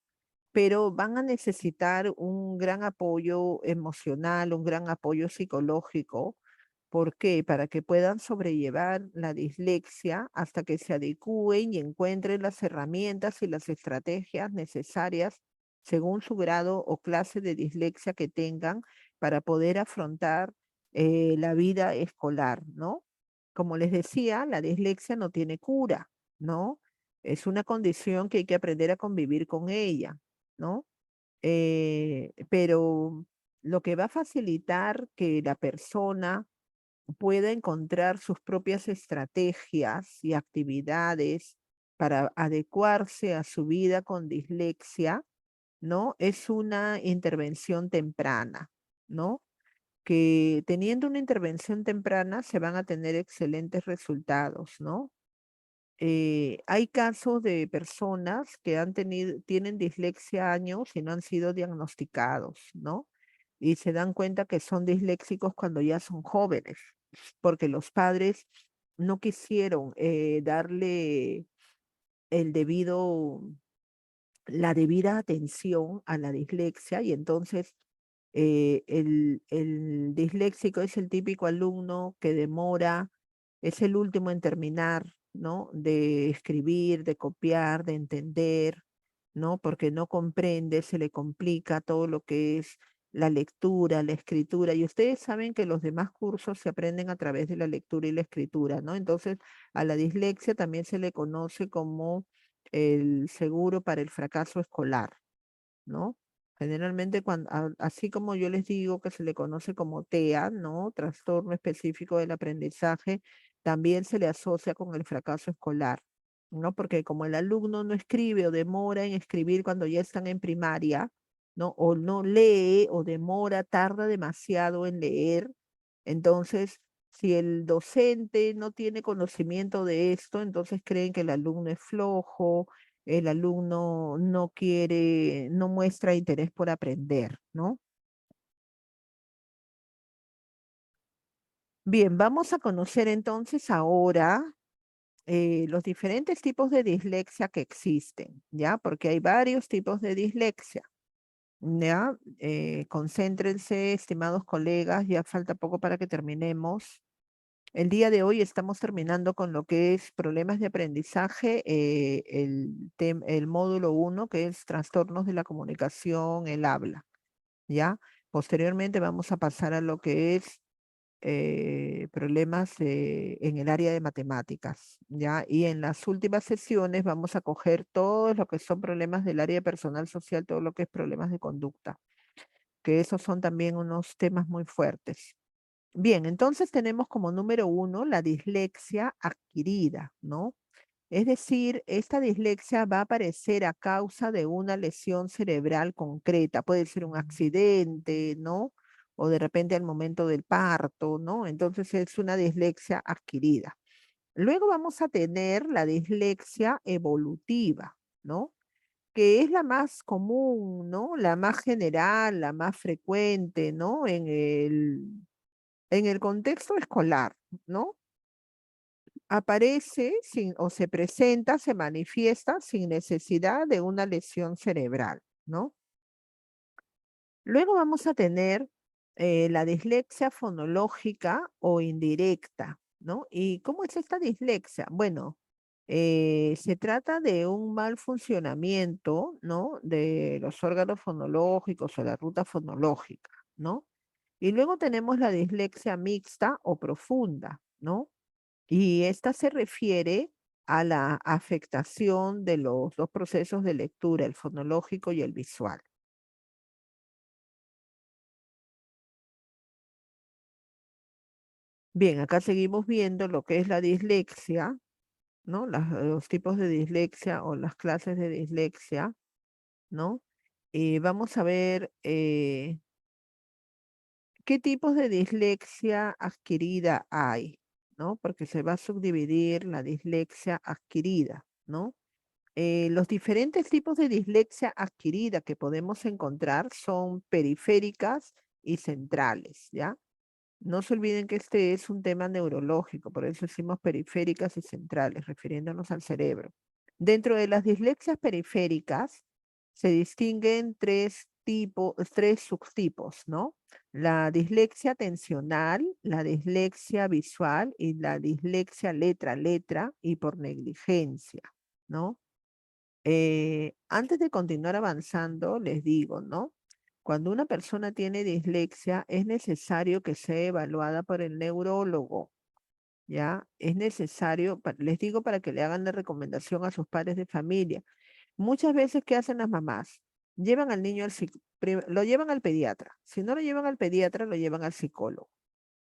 Pero van a necesitar un gran apoyo emocional, un gran apoyo psicológico. ¿Por qué? Para que puedan sobrellevar la dislexia hasta que se adecúen y encuentren las herramientas y las estrategias necesarias según su grado o clase de dislexia que tengan para poder afrontar la vida escolar, ¿no? Como les decía, la dislexia no tiene cura, ¿no? Es una condición que hay que aprender a convivir con ella, ¿no? Pero lo que va a facilitar que la persona pueda encontrar sus propias estrategias y actividades para adecuarse a su vida con dislexia, ¿no? Es una intervención temprana, ¿no? Que teniendo una intervención temprana se van a tener excelentes resultados, ¿no? Hay casos de personas que tienen dislexia años y no han sido diagnosticados, ¿no? Y se dan cuenta que son disléxicos cuando ya son jóvenes, porque los padres no quisieron darle el debido, la debida atención a la dislexia y entonces el disléxico es el típico alumno que demora, es el último en terminar, ¿no? De escribir, de copiar, de entender, ¿no? Porque no comprende, se le complica todo lo que es la lectura, la escritura. Y ustedes saben que los demás cursos se aprenden a través de la lectura y la escritura, ¿no? Entonces, a la dislexia también se le conoce como el seguro para el fracaso escolar, ¿no? Generalmente, así como yo les digo que se le conoce como TEA, ¿no? Trastorno específico del aprendizaje, también se le asocia con el fracaso escolar, ¿no? Porque como el alumno no escribe o demora en escribir cuando ya están en primaria, ¿no? O no lee o demora, tarda demasiado en leer, entonces, si el docente no tiene conocimiento de esto, entonces creen que el alumno es flojo, el alumno no quiere, no muestra interés por aprender, ¿no? Bien, vamos a conocer entonces ahora los diferentes tipos de dislexia que existen, ¿ya? Porque hay varios tipos de dislexia, ¿ya? Concéntrense, estimados colegas, ya falta poco para que terminemos. El día de hoy estamos terminando con lo que es problemas de aprendizaje, el módulo uno, que es trastornos de la comunicación, el habla. ¿Ya? Posteriormente vamos a pasar a lo que es problemas en el área de matemáticas, ¿ya? Y en las últimas sesiones vamos a coger todo lo que son problemas del área personal social, todo lo que es problemas de conducta, que esos son también unos temas muy fuertes. Bien, entonces tenemos como número uno la dislexia adquirida, ¿no? Es decir, esta dislexia va a aparecer a causa de una lesión cerebral concreta. Puede ser un accidente, ¿no? O de repente al momento del parto, ¿no? Entonces es una dislexia adquirida. Luego vamos a tener la dislexia evolutiva, ¿no? Que es la más común, ¿no? La más general, la más frecuente, ¿no? En el contexto escolar, ¿no? Aparece sin, o se presenta, se manifiesta sin necesidad de una lesión cerebral, ¿no? Luego vamos a tener la dislexia fonológica o indirecta, ¿no? ¿Y cómo es esta dislexia? Bueno, se trata de un mal funcionamiento, ¿no? De los órganos fonológicos o la ruta fonológica, ¿no? Y luego tenemos la dislexia mixta o profunda, ¿no? Y esta se refiere a la afectación de los dos procesos de lectura, el fonológico y el visual. Bien, acá seguimos viendo lo que es la dislexia, ¿no? Los tipos de dislexia o las clases de dislexia, ¿no? Y vamos a ver qué tipos de dislexia adquirida hay, ¿no? Porque se va a subdividir la dislexia adquirida, ¿no? Los diferentes tipos de dislexia adquirida que podemos encontrar son periféricas y centrales, ¿ya? No se olviden que este es un tema neurológico, por eso decimos periféricas y centrales, refiriéndonos al cerebro. Dentro de las dislexias periféricas se distinguen tres tipos, tres subtipos, ¿no? La dislexia atencional, la dislexia visual y la dislexia letra-letra y por negligencia, ¿no? Antes de continuar avanzando, les digo, ¿no? Cuando una persona tiene dislexia, es necesario que sea evaluada por el neurólogo, ¿ya? Es necesario, les digo para que le hagan la recomendación a sus padres de familia. Muchas veces, ¿qué hacen las mamás? Llevan al niño lo llevan al pediatra. Si no lo llevan al pediatra, lo llevan al psicólogo,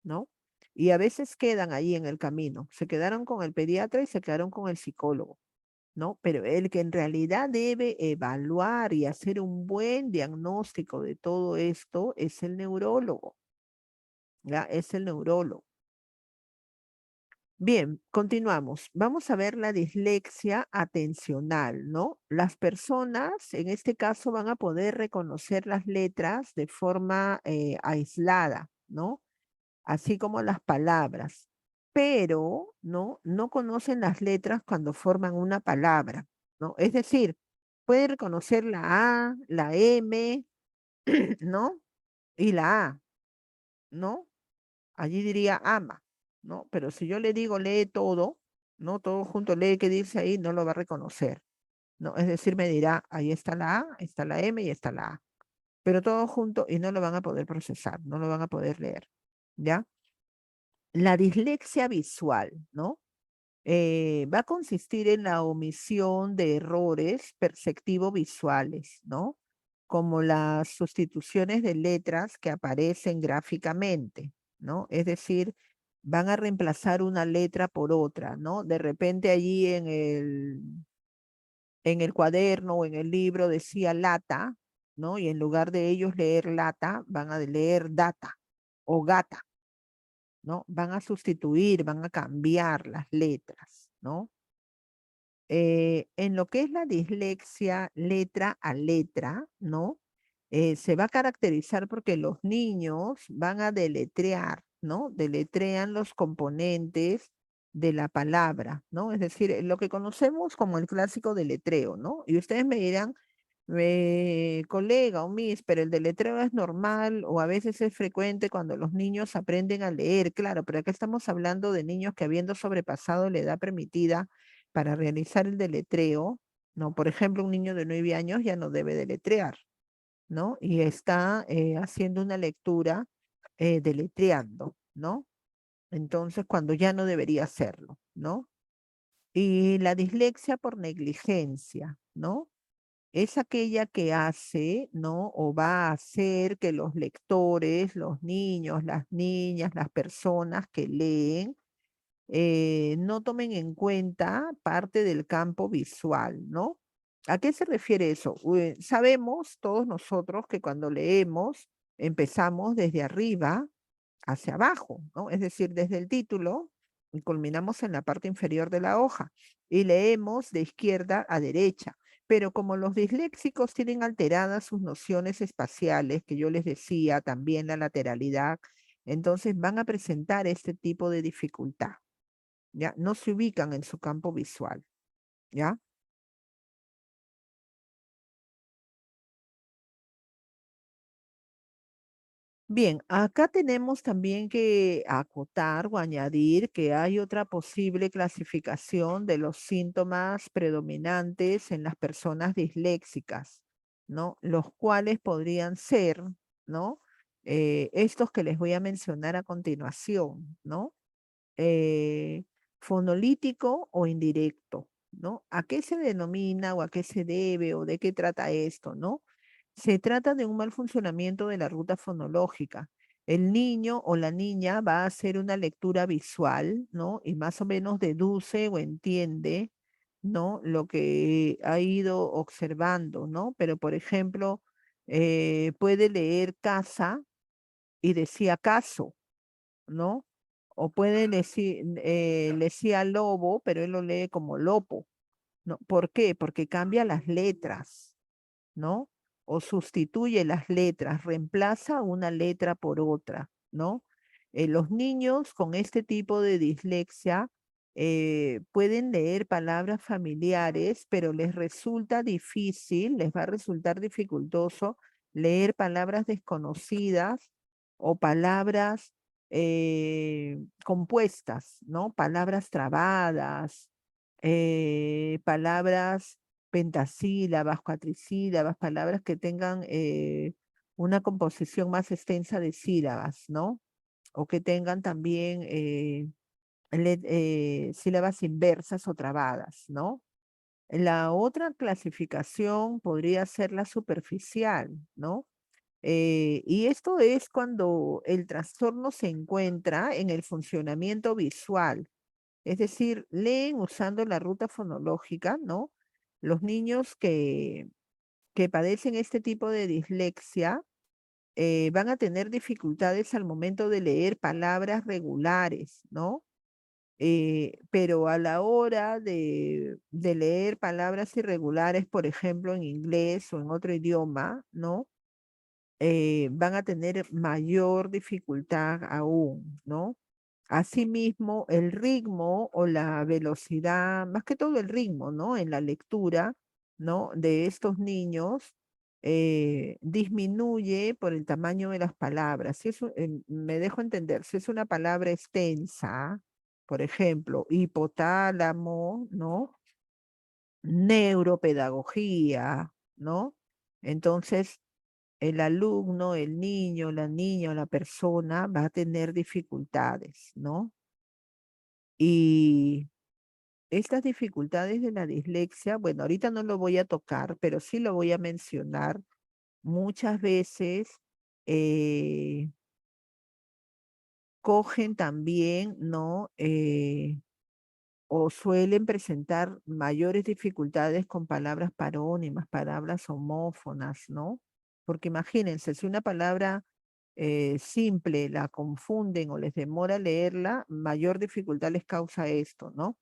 ¿no? Y a veces quedan ahí en el camino. Se quedaron con el pediatra y se quedaron con el psicólogo. ¿No? Pero el que en realidad debe evaluar y hacer un buen diagnóstico de todo esto es el neurólogo, ¿ya? Es el neurólogo. Bien, continuamos. Vamos a ver la dislexia atencional, ¿no? Las personas, en este caso, van a poder reconocer las letras de forma aislada, ¿no? Así como las palabras, pero no conocen las letras cuando forman una palabra, ¿no? Es decir, pueden reconocer la A, la M, ¿no? Y la A, ¿no? Allí diría ama, ¿no? Pero si yo le digo lee todo, ¿no? Todo junto, lee qué dice ahí, no lo va a reconocer, ¿no? Es decir, me dirá, ahí está la A, está la M y está la A, pero todo junto y no lo van a poder procesar, no lo van a poder leer, ¿ya? La dislexia visual, ¿no? Va a consistir en la omisión de errores perceptivo-visuales, ¿no? como las sustituciones de letras que aparecen gráficamente, ¿no? Es decir, van a reemplazar una letra por otra, ¿no? De repente allí en el cuaderno o en el libro decía lata, ¿no? Y en lugar de ellos leer lata, van a leer data o gata, ¿no? Van a sustituir, van a cambiar las letras, ¿no? En lo que es la dislexia letra a letra, ¿no? Se va a caracterizar porque los niños van a deletrear, ¿no? Deletrean los componentes de la palabra, ¿no? Es decir, lo que conocemos como el clásico deletreo, ¿no? Y ustedes me dirán, colega o miss, pero el deletreo es normal o a veces es frecuente cuando los niños aprenden a leer, claro, pero acá estamos hablando de niños que habiendo sobrepasado la edad permitida para realizar el deletreo, ¿no? Por ejemplo, un niño de 9 años ya no debe deletrear, ¿no? Y está haciendo una lectura deletreando, ¿no? Entonces, cuando ya no debería hacerlo, ¿no? Y la dislexia por negligencia, ¿no? Es aquella que hace, ¿no? O va a hacer que los lectores, los niños, las niñas, las personas que leen, no tomen en cuenta parte del campo visual, ¿no? ¿A qué se refiere eso? Sabemos todos nosotros que cuando leemos empezamos desde arriba hacia abajo, ¿no? Es decir, desde el título y culminamos en la parte inferior de la hoja y leemos de izquierda a derecha. Pero como los disléxicos tienen alteradas sus nociones espaciales, que yo les decía, también la lateralidad, entonces van a presentar este tipo de dificultad. ¿Ya? No se ubican en su campo visual, ¿ya? Bien, acá tenemos también que acotar o añadir que hay otra posible clasificación de los síntomas predominantes en las personas disléxicas, ¿no? Los cuales podrían ser, ¿no? Estos que les voy a mencionar a continuación, ¿no? eh, fonolítico o indirecto, ¿no? ¿A qué se denomina o a qué se debe o de qué trata esto, ¿no? Se trata de un mal funcionamiento de la ruta fonológica. El niño o la niña va a hacer una lectura visual, ¿no? Y más o menos deduce o entiende, ¿no? Lo que ha ido observando, ¿no? Pero, por ejemplo, puede leer casa y decía caso, ¿no? O puede decir, decía lobo, pero él lo lee como lopo, ¿no? ¿Por qué? Porque cambia las letras, ¿no? O sustituye las letras, reemplaza una letra por otra, ¿no? Los niños con este tipo de dislexia pueden leer palabras familiares, pero les resulta difícil, les va a resultar dificultoso leer palabras desconocidas o palabras compuestas, ¿no? Palabras trabadas, palabras pentasílabas, cuatrisílabas, palabras que tengan una composición más extensa de sílabas, ¿no? O que tengan también sílabas inversas o trabadas, ¿no? La otra clasificación podría ser la superficial, ¿no? Y esto es cuando el trastorno se encuentra en el funcionamiento visual, es decir, leen usando la ruta fonológica, ¿no? Los niños que padecen este tipo de dislexia van a tener dificultades al momento de leer palabras regulares, ¿no? Pero a la hora de leer palabras irregulares, por ejemplo, en inglés o en otro idioma, ¿no? Van a tener mayor dificultad aún, ¿no? Asimismo, el ritmo o la velocidad, más que todo el ritmo, ¿no? En la lectura, ¿no? De estos niños disminuye por el tamaño de las palabras. Si es me dejo entender, si es una palabra extensa, por ejemplo, hipotálamo, ¿no? Neuropedagogía, ¿no? Entonces, el alumno, el niño, la niña o la persona va a tener dificultades, ¿no? Y estas dificultades de la dislexia, bueno, ahorita no lo voy a tocar, pero sí lo voy a mencionar, muchas veces cogen también, ¿no? O suelen presentar mayores dificultades con palabras parónimas, palabras homófonas, ¿no? Porque imagínense, si una palabra simple la confunden o les demora leerla, mayor dificultad les causa esto, ¿no?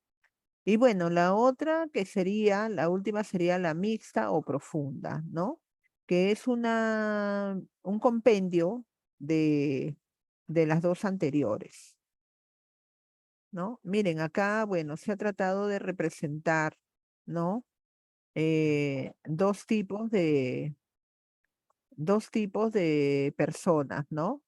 Y bueno, la otra que sería, la última sería la mixta o profunda, ¿no? Que es un compendio de, de las dos anteriores, ¿no? Miren, acá, bueno, se ha tratado de representar, ¿no? Dos tipos de personas, ¿no?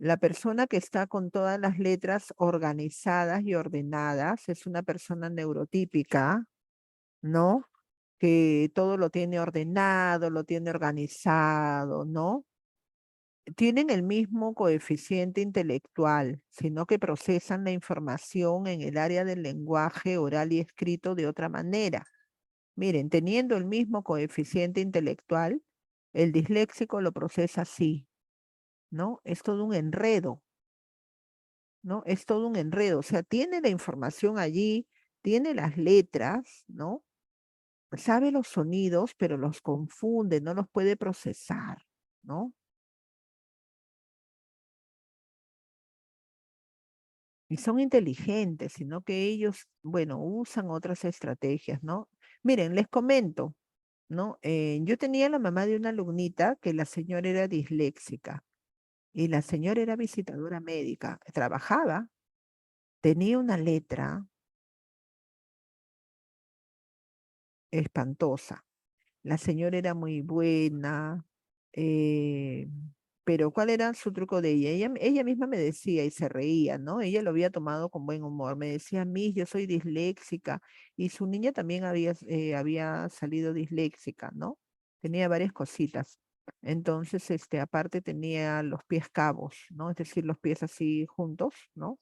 La persona que está con todas las letras organizadas y ordenadas es una persona neurotípica, ¿no? Que todo lo tiene ordenado, lo tiene organizado, ¿no? Tienen el mismo coeficiente intelectual, sino que procesan la información en el área del lenguaje oral y escrito de otra manera. Miren, teniendo el mismo coeficiente intelectual, el disléxico lo procesa así, ¿no? Es todo un enredo, ¿no? Es todo un enredo. O sea, tiene la información allí, tiene las letras, ¿no? Sabe los sonidos, pero los confunde, no los puede procesar, ¿no? Y son inteligentes, sino que ellos, bueno, usan otras estrategias, ¿no? Miren, les comento, ¿no? Yo tenía la mamá de una alumnita que la señora era disléxica y la señora era visitadora médica, trabajaba, tenía una letra espantosa. La señora era muy buena, eh, pero ¿cuál era su truco de ella? Ella misma me decía y se reía, ¿no? Ella lo había tomado con buen humor. Me decía, Miss, yo soy disléxica. Y su niña también había salido disléxica, ¿no? Tenía varias cositas. Entonces, aparte tenía los pies cabos, ¿no? Es decir, los pies así juntos, ¿no?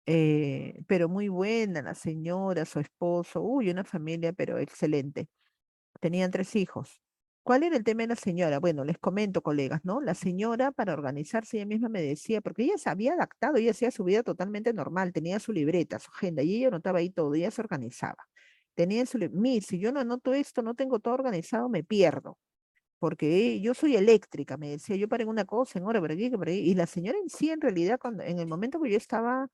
Pero muy buena la señora, su esposo, uy, una familia, pero excelente. Tenían 3 hijos. ¿Cuál era el tema de la señora? Bueno, les comento, colegas, ¿no? La señora, para organizarse, ella misma me decía, porque ella se había adaptado, ella hacía su vida totalmente normal, tenía su libreta, su agenda, y ella anotaba ahí todo, ella se organizaba. Tenía su si yo no anoto esto, no tengo todo organizado, me pierdo, porque yo soy eléctrica, me decía, yo paré en una cosa, en hora, por aquí, por ahí. Y la señora en sí, en realidad, cuando, en el momento que yo estaba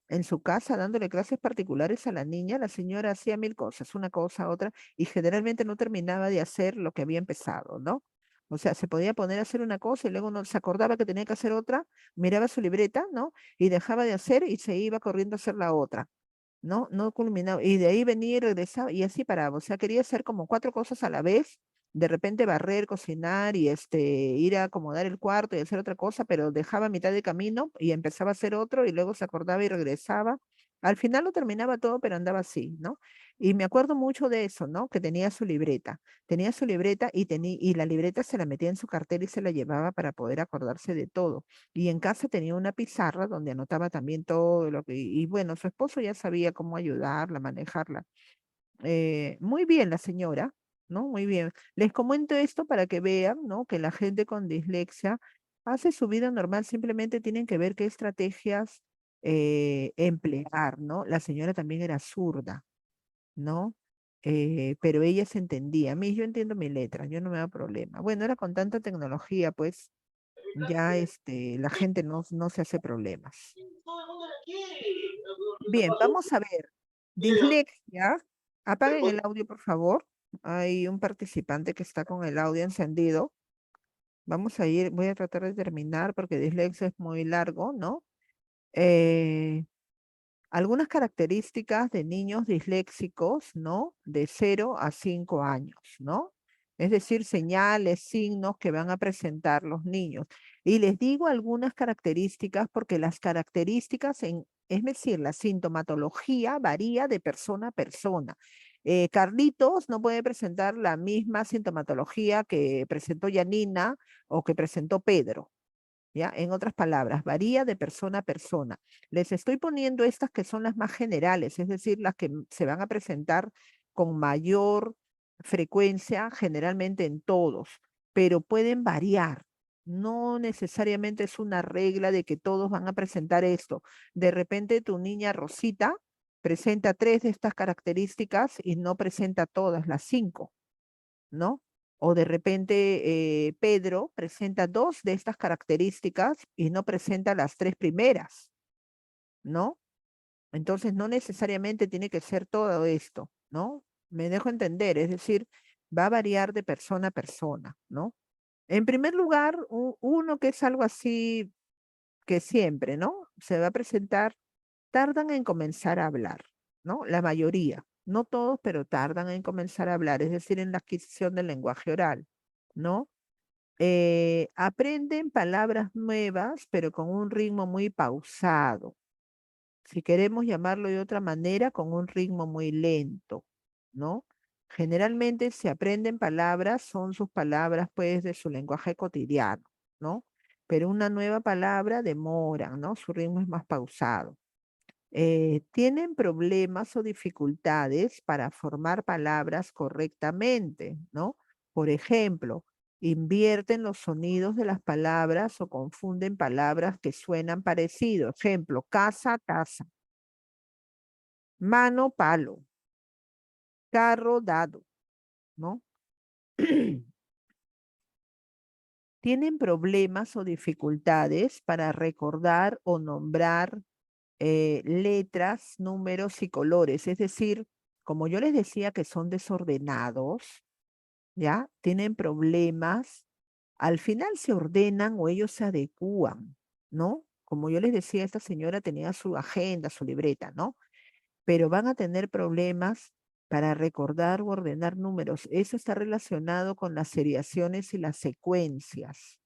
en su casa dándole clases particulares a la niña, la señora hacía mil cosas, una cosa, otra, y generalmente no terminaba de hacer lo que había empezado, ¿no? O sea, se podía poner a hacer una cosa y luego no se acordaba que tenía que hacer otra, miraba su libreta, ¿no? Y dejaba de hacer y se iba corriendo a hacer la otra. ¿No? No culminaba. Y de ahí venía y regresaba y así paraba. O sea, quería hacer como 4 cosas a la vez. De repente barrer, cocinar y ir a acomodar el cuarto y hacer otra cosa, pero dejaba a mitad de camino y empezaba a hacer otro y luego se acordaba y regresaba. Al final lo terminaba todo, pero andaba así, ¿no? Y me acuerdo mucho de eso, ¿no? Que tenía su libreta y la libreta se la metía en su cartera y se la llevaba para poder acordarse de todo. Y en casa tenía una pizarra donde anotaba también todo lo que, y bueno, su esposo ya sabía cómo ayudarla, manejarla. Muy bien la señora, ¿no? Muy bien. Les comento esto para que vean, ¿no? Que la gente con dislexia hace su vida normal, simplemente tienen que ver qué estrategias emplear, ¿no? La señora también era zurda, ¿no? Pero ella se entendía. A mí yo entiendo mi letra, yo no me da problema. Bueno, era con tanta tecnología, pues ya la gente no se hace problemas. Bien, vamos a ver. Dislexia. Apaguen el audio, por favor. Hay un participante que está con el audio encendido. Vamos a ir, voy a tratar de terminar porque dislexia es muy largo, ¿no? Eh, Algunas características de niños disléxicos, ¿no? De 0 a 5 años, ¿no? Es decir, señales, signos que van a presentar los niños. Y les digo algunas características porque las características, es decir, la sintomatología varía de persona a persona. Carlitos no puede presentar la misma sintomatología que presentó Yanina o que presentó Pedro. ¿Ya? En otras palabras, varía de persona a persona. Les estoy poniendo estas que son las más generales, es decir, las que se van a presentar con mayor frecuencia generalmente en todos. pero pueden variar. No necesariamente es una regla de que todos van a presentar esto. De repente tu niña Rosita presenta 3 de estas características y no presenta todas las 5, ¿no? O de repente Pedro presenta 2 de estas características y no presenta las 3 primeras, ¿no? Entonces no necesariamente tiene que ser todo esto, ¿no? Me dejo entender, es decir, va a variar de persona a persona, ¿no? En primer lugar, uno que es algo así que siempre, ¿no? Se va a presentar, tardan en comenzar a hablar, ¿no? La mayoría, no todos, pero tardan en comenzar a hablar, es decir, en la adquisición del lenguaje oral, ¿no? Aprenden palabras nuevas, pero con un ritmo muy pausado. Si queremos llamarlo de otra manera, con un ritmo muy lento, ¿no? Generalmente se aprenden palabras, son sus palabras pues de su lenguaje cotidiano, ¿no? Pero una nueva palabra demora, ¿no? Su ritmo es más pausado. Tienen problemas o dificultades para formar palabras correctamente, ¿no? Por ejemplo, invierten los sonidos de las palabras o confunden palabras que suenan parecido. Ejemplo, casa, taza. Mano, palo, carro, dado, ¿no? Tienen problemas o dificultades para recordar o nombrar letras, números y colores. Es decir, como yo les decía que son desordenados, ¿ya? Tienen problemas. Al final se ordenan o ellos se adecúan, ¿no? Como yo les decía, esta señora tenía su agenda, su libreta, ¿no? Pero van a tener problemas para recordar o ordenar números. Eso está relacionado con las seriaciones y las secuencias,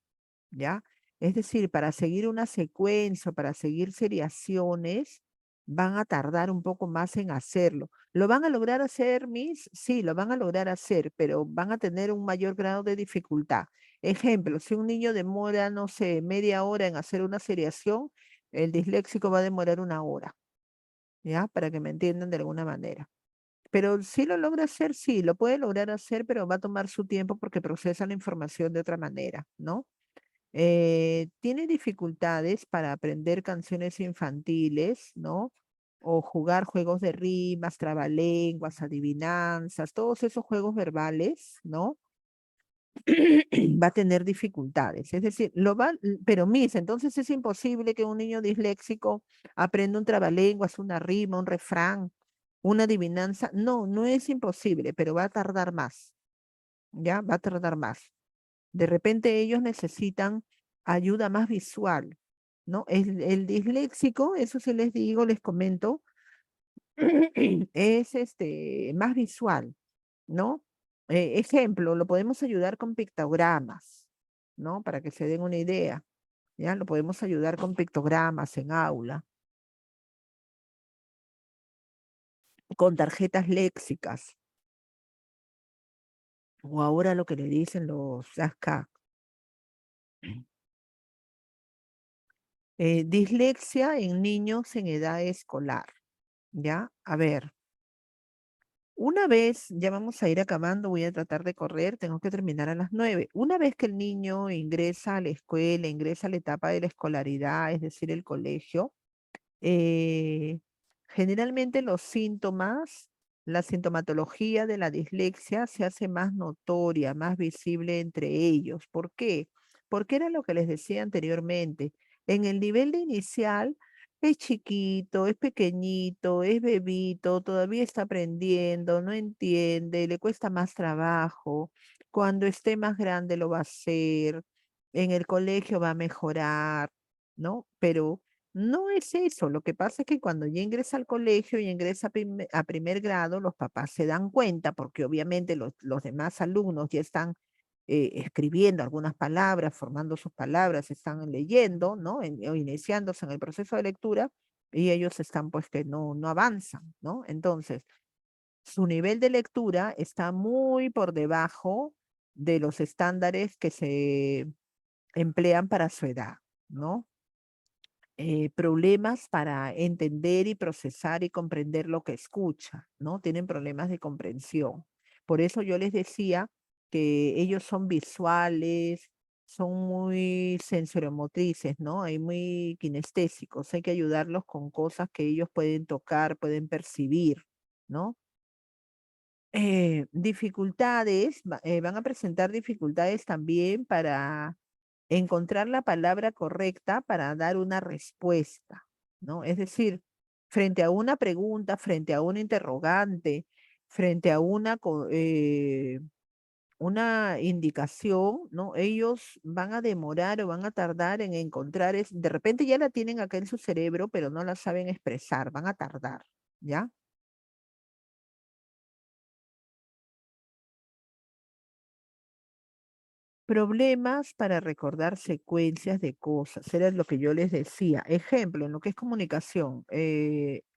¿ya? Es decir, para seguir una secuencia, para seguir seriaciones, van a tardar un poco más en hacerlo. ¿Lo van a lograr hacer, Miss? Sí, lo van a lograr hacer, pero van a tener un mayor grado de dificultad. Ejemplo, si un niño demora, no sé, media hora en hacer una seriación, el disléxico va a demorar una hora. ¿Ya? Para que me entiendan de alguna manera. Pero si lo logra hacer, sí, lo puede lograr hacer, pero va a tomar su tiempo porque procesa la información de otra manera, ¿no? Tiene dificultades para aprender canciones infantiles, ¿no? O jugar juegos de rimas, trabalenguas, adivinanzas, todos esos juegos verbales, ¿no? Va a tener dificultades. Es decir, pero Miss, entonces es imposible que un niño disléxico aprenda un trabalenguas, una rima, un refrán, una adivinanza. No, no es imposible, pero va a tardar más, ¿ya? Va a tardar más. De repente ellos necesitan ayuda más visual, ¿no? El disléxico, eso sí les digo, les comento, es más visual, ¿no? Ejemplo, lo podemos ayudar con pictogramas, ¿no? Para que se den una idea, ¿ya? Lo podemos ayudar con pictogramas en aula, con tarjetas léxicas, o ahora lo que le dicen los ASCAC. Dislexia en niños en edad escolar, ¿ya? A ver, una vez, ya vamos a ir acabando, voy a tratar de correr, tengo que terminar a las 9. Una vez que el niño ingresa a la escuela, ingresa a la etapa de la escolaridad, es decir, el colegio, eh, generalmente los síntomas, la sintomatología de la dislexia se hace más notoria, más visible entre ellos. ¿Por qué? Porque era lo que les decía anteriormente. En el nivel de inicial es chiquito, es pequeñito, es bebito, todavía está aprendiendo, no entiende, le cuesta más trabajo. Cuando esté más grande lo va a hacer, en el colegio va a mejorar, ¿no? Pero no es eso, lo que pasa es que cuando ya ingresa al colegio y ingresa a primer grado, los papás se dan cuenta, porque obviamente los demás alumnos ya están escribiendo algunas palabras, formando sus palabras, están leyendo, ¿no? O iniciándose en el proceso de lectura, y ellos están pues que no avanzan, ¿no? Entonces, su nivel de lectura está muy por debajo de los estándares que se emplean para su edad, ¿no? Problemas para entender y procesar y comprender lo que escucha, ¿no? Tienen problemas de comprensión. Por eso yo les decía que ellos son visuales, son muy sensoriomotrices, ¿no? Hay muy kinestésicos. Hay que ayudarlos con cosas que ellos pueden tocar, pueden percibir, ¿no? Dificultades, van a presentar dificultades también para encontrar la palabra correcta para dar una respuesta, ¿no? Es decir, frente a una pregunta, frente a un interrogante, frente a una indicación, ¿no? Ellos van a demorar o van a tardar en encontrar, de repente ya la tienen acá en su cerebro, pero no la saben expresar, van a tardar, ¿ya? Problemas para recordar secuencias de cosas, era lo que yo les decía. Ejemplo, en lo que es comunicación,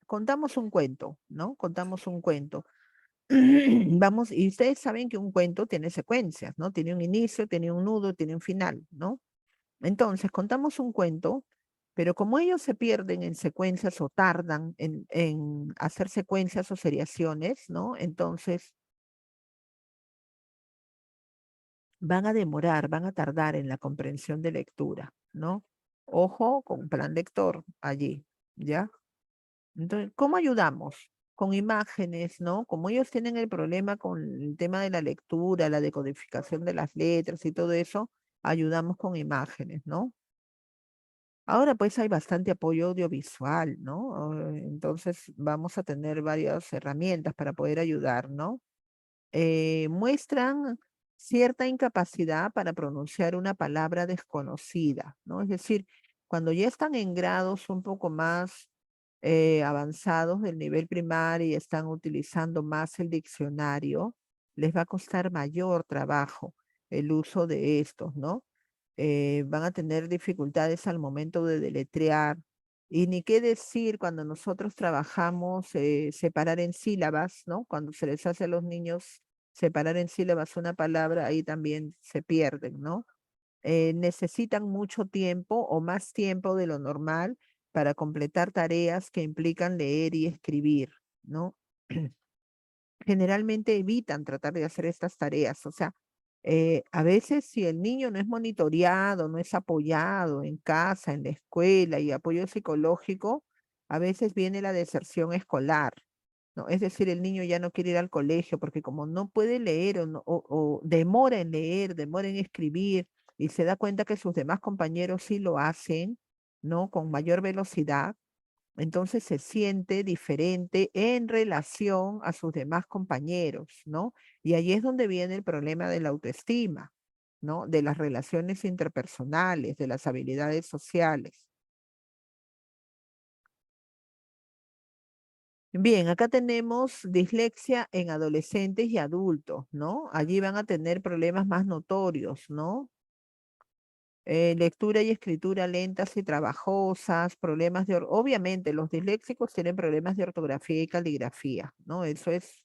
contamos un cuento, ¿no? Contamos un cuento. Vamos, y ustedes saben que un cuento tiene secuencias, ¿no? Tiene un inicio, tiene un nudo, tiene un final, ¿no? Entonces, contamos un cuento, pero como ellos se pierden en secuencias o tardan en hacer secuencias o seriaciones, ¿no? Entonces, van a demorar, van a tardar en la comprensión de lectura, ¿no? Ojo con plan lector allí, ¿ya? Entonces, ¿cómo ayudamos? Con imágenes, ¿no? Como ellos tienen el problema con el tema de la lectura, la decodificación de las letras y todo eso, ayudamos con imágenes, ¿no? Ahora pues hay bastante apoyo audiovisual, ¿no? Entonces vamos a tener varias herramientas para poder ayudar, ¿no? Muestran cierta incapacidad para pronunciar una palabra desconocida, ¿no? Es decir, cuando ya están en grados un poco más avanzados del nivel primario y están utilizando más el diccionario, les va a costar mayor trabajo el uso de estos, ¿no? Van a tener dificultades al momento de deletrear. Y ni qué decir cuando nosotros trabajamos separar en sílabas, ¿no? Cuando se les hace a los niños separar en sílabas una palabra, ahí también se pierden, ¿no? Necesitan mucho tiempo o más tiempo de lo normal para completar tareas que implican leer y escribir, ¿no? Generalmente evitan tratar de hacer estas tareas. O sea, a veces si el niño no es monitoreado, no es apoyado en casa, en la escuela y apoyo psicológico, a veces viene la deserción escolar, ¿no? Es decir, el niño ya no quiere ir al colegio porque como no puede leer o demora en leer, demora en escribir y se da cuenta que sus demás compañeros sí lo hacen, ¿no? Con mayor velocidad, entonces se siente diferente en relación a sus demás compañeros, ¿no? Y ahí es donde viene el problema de la autoestima, ¿no? De las relaciones interpersonales, de las habilidades sociales. Bien, acá tenemos dislexia en adolescentes y adultos, ¿no? Allí van a tener problemas más notorios, ¿no? Lectura y escritura lentas y trabajosas, problemas obviamente los disléxicos tienen problemas de ortografía y caligrafía, ¿no? Eso es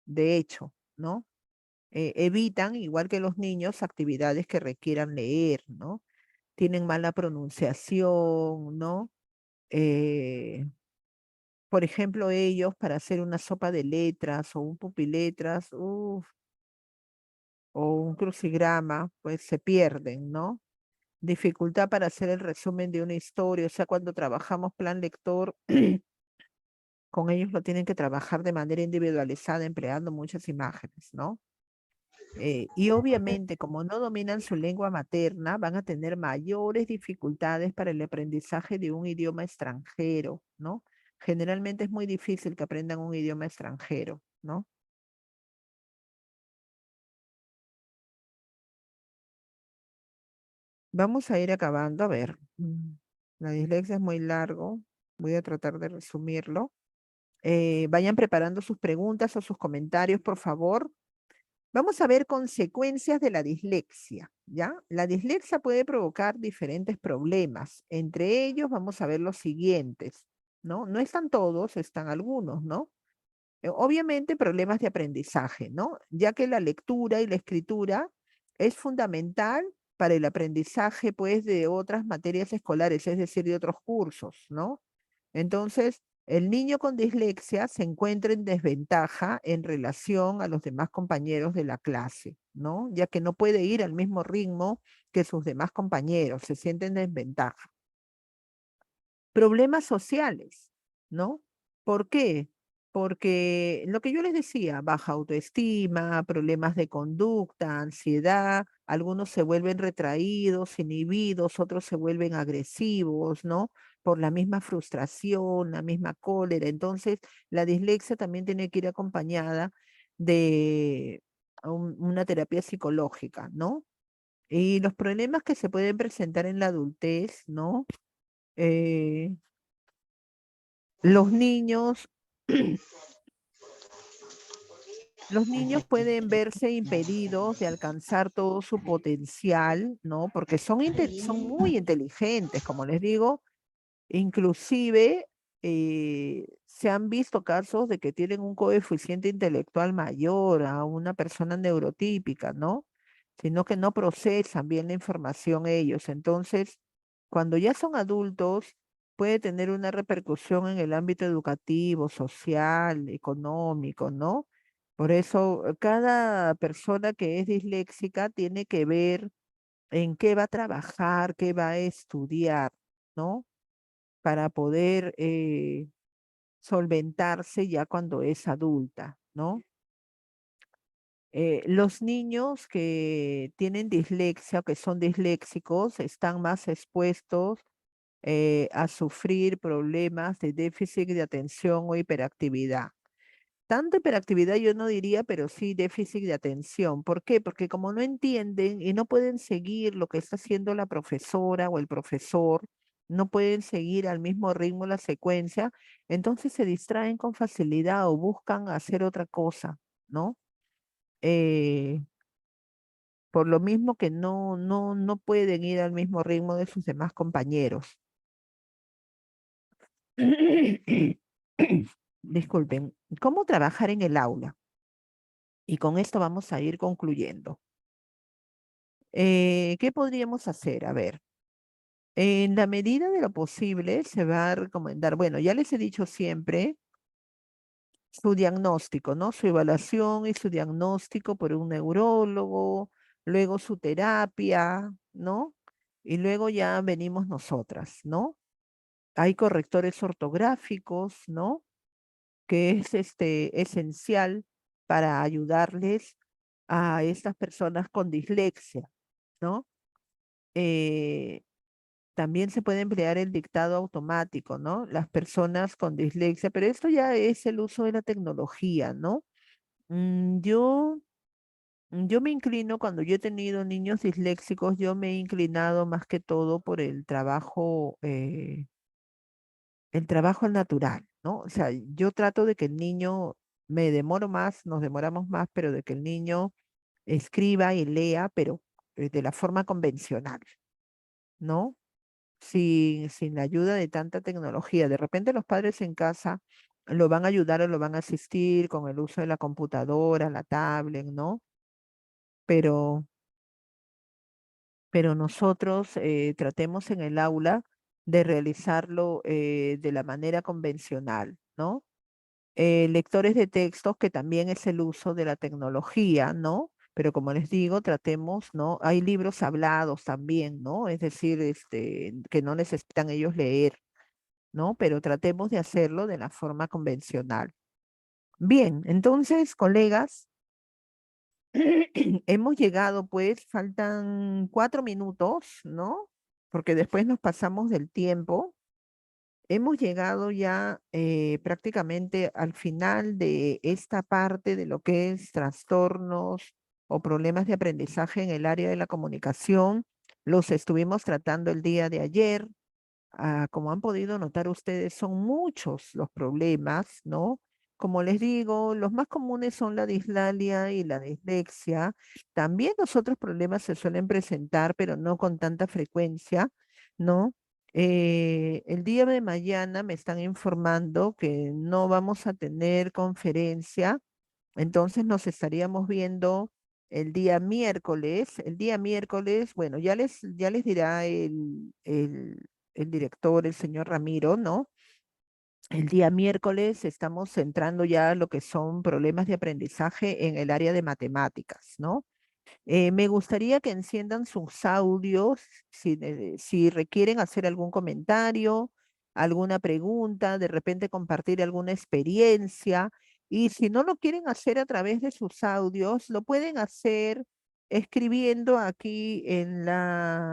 de hecho, ¿no? Evitan, igual que los niños, actividades que requieran leer, ¿no? Tienen mala pronunciación, ¿no? Eh, por ejemplo, ellos para hacer una sopa de letras o un pupiletras, uf, o un crucigrama, pues se pierden, ¿no? Dificultad para hacer el resumen de una historia, o sea, cuando trabajamos plan lector, con ellos lo tienen que trabajar de manera individualizada, empleando muchas imágenes, ¿no? Y obviamente, como no dominan su lengua materna, van a tener mayores dificultades para el aprendizaje de un idioma extranjero, ¿no? Generalmente es muy difícil que aprendan un idioma extranjero, ¿no? Vamos a ir acabando. A ver, la dislexia es muy largo. Voy a tratar de resumirlo. Vayan preparando sus preguntas o sus comentarios, por favor. Vamos a ver consecuencias de la dislexia, ¿ya? La dislexia puede provocar diferentes problemas. Entre ellos vamos a ver los siguientes, ¿no? No están todos, están algunos, ¿no? Obviamente problemas de aprendizaje, ¿no? Ya que la lectura y la escritura es fundamental para el aprendizaje, pues, de otras materias escolares, es decir, de otros cursos, ¿no? Entonces, El niño con dislexia se encuentra en desventaja en relación a los demás compañeros de la clase, ¿no? Ya que no puede ir al mismo ritmo que sus demás compañeros, se siente en desventaja. Problemas sociales, ¿no? ¿Por qué? Porque lo que yo les decía, baja autoestima, problemas de conducta, ansiedad, algunos se vuelven retraídos, inhibidos, otros se vuelven agresivos, ¿no? Por la misma frustración, la misma cólera. Entonces, la dislexia también tiene que ir acompañada de una terapia psicológica, ¿no? Y los problemas que se pueden presentar en la adultez, ¿no? Eh, los niños, los niños pueden verse impedidos de alcanzar todo su potencial, ¿no? Porque son muy inteligentes, como les digo, inclusive se han visto casos de que tienen un coeficiente intelectual mayor a una persona neurotípica, ¿no? Sino que no procesan bien la información ellos. Entonces, cuando ya son adultos, puede tener una repercusión en el ámbito educativo, social, económico, ¿no? Por eso, cada persona que es disléxica tiene que ver en qué va a trabajar, qué va a estudiar, ¿no? Para poder solventarse ya cuando es adulta, ¿no? Los niños que tienen dislexia o que son disléxicos están más expuestos a sufrir problemas de déficit de atención o hiperactividad. Tanto hiperactividad yo no diría, pero sí déficit de atención. ¿Por qué? Porque como no entienden y no pueden seguir lo que está haciendo la profesora o el profesor, no pueden seguir al mismo ritmo la secuencia, entonces se distraen con facilidad o buscan hacer otra cosa, ¿no? Eh, por lo mismo que no pueden ir al mismo ritmo de sus demás compañeros. Disculpen, ¿cómo trabajar en el aula? Y con esto vamos a ir concluyendo. ¿Qué podríamos hacer? A ver, en la medida de lo posible se va a recomendar, bueno, ya les he dicho siempre su diagnóstico, ¿no? Su evaluación y su diagnóstico por un neurólogo, luego su terapia, ¿no? Y luego ya venimos nosotras, ¿no? Hay correctores ortográficos, ¿no? Que es esencial para ayudarles a estas personas con dislexia, ¿no? Eh, También se puede emplear el dictado automático, ¿no? Las personas con dislexia, pero esto ya es el uso de la tecnología, ¿no? Mm, yo, yo me inclino, cuando yo he tenido niños disléxicos, yo me he inclinado más que todo por el trabajo al natural, ¿no? O sea, yo trato de que el niño, me demoro más, nos demoramos más, pero de que el niño escriba y lea, pero de la forma convencional, ¿no? Sin la ayuda de tanta tecnología. De repente los padres en casa lo van a ayudar o lo van a asistir con el uso de la computadora, la tablet, ¿no? Pero, pero nosotros tratemos en el aula de realizarlo de la manera convencional, ¿no? Lectores de textos, que también es el uso de la tecnología, ¿no? Pero como les digo, tratemos, ¿no? Hay libros hablados también, ¿no? Es decir, que no necesitan ellos leer, ¿no? Pero tratemos de hacerlo de la forma convencional. Bien, entonces, colegas, hemos llegado, pues, faltan 4 minutos, ¿no? Porque después nos pasamos del tiempo. Hemos llegado ya prácticamente al final de esta parte de lo que es trastornos o problemas de aprendizaje en el área de la comunicación. Los estuvimos tratando el día de ayer. Como han podido notar ustedes, son muchos los problemas, ¿no? Como les digo, los más comunes son la dislalia y la dislexia. También los otros problemas se suelen presentar, pero no con tanta frecuencia, ¿no? El día de mañana me están informando que no vamos a tener conferencia, entonces nos estaríamos viendo el día miércoles. El día miércoles, bueno, ya les dirá el director, el señor Ramiro, ¿no? El día miércoles estamos centrando ya lo que son problemas de aprendizaje en el área de matemáticas, ¿no? Me gustaría que enciendan sus audios si requieren hacer algún comentario, alguna pregunta, de repente compartir alguna experiencia. Y si no lo quieren hacer a través de sus audios, lo pueden hacer escribiendo aquí en la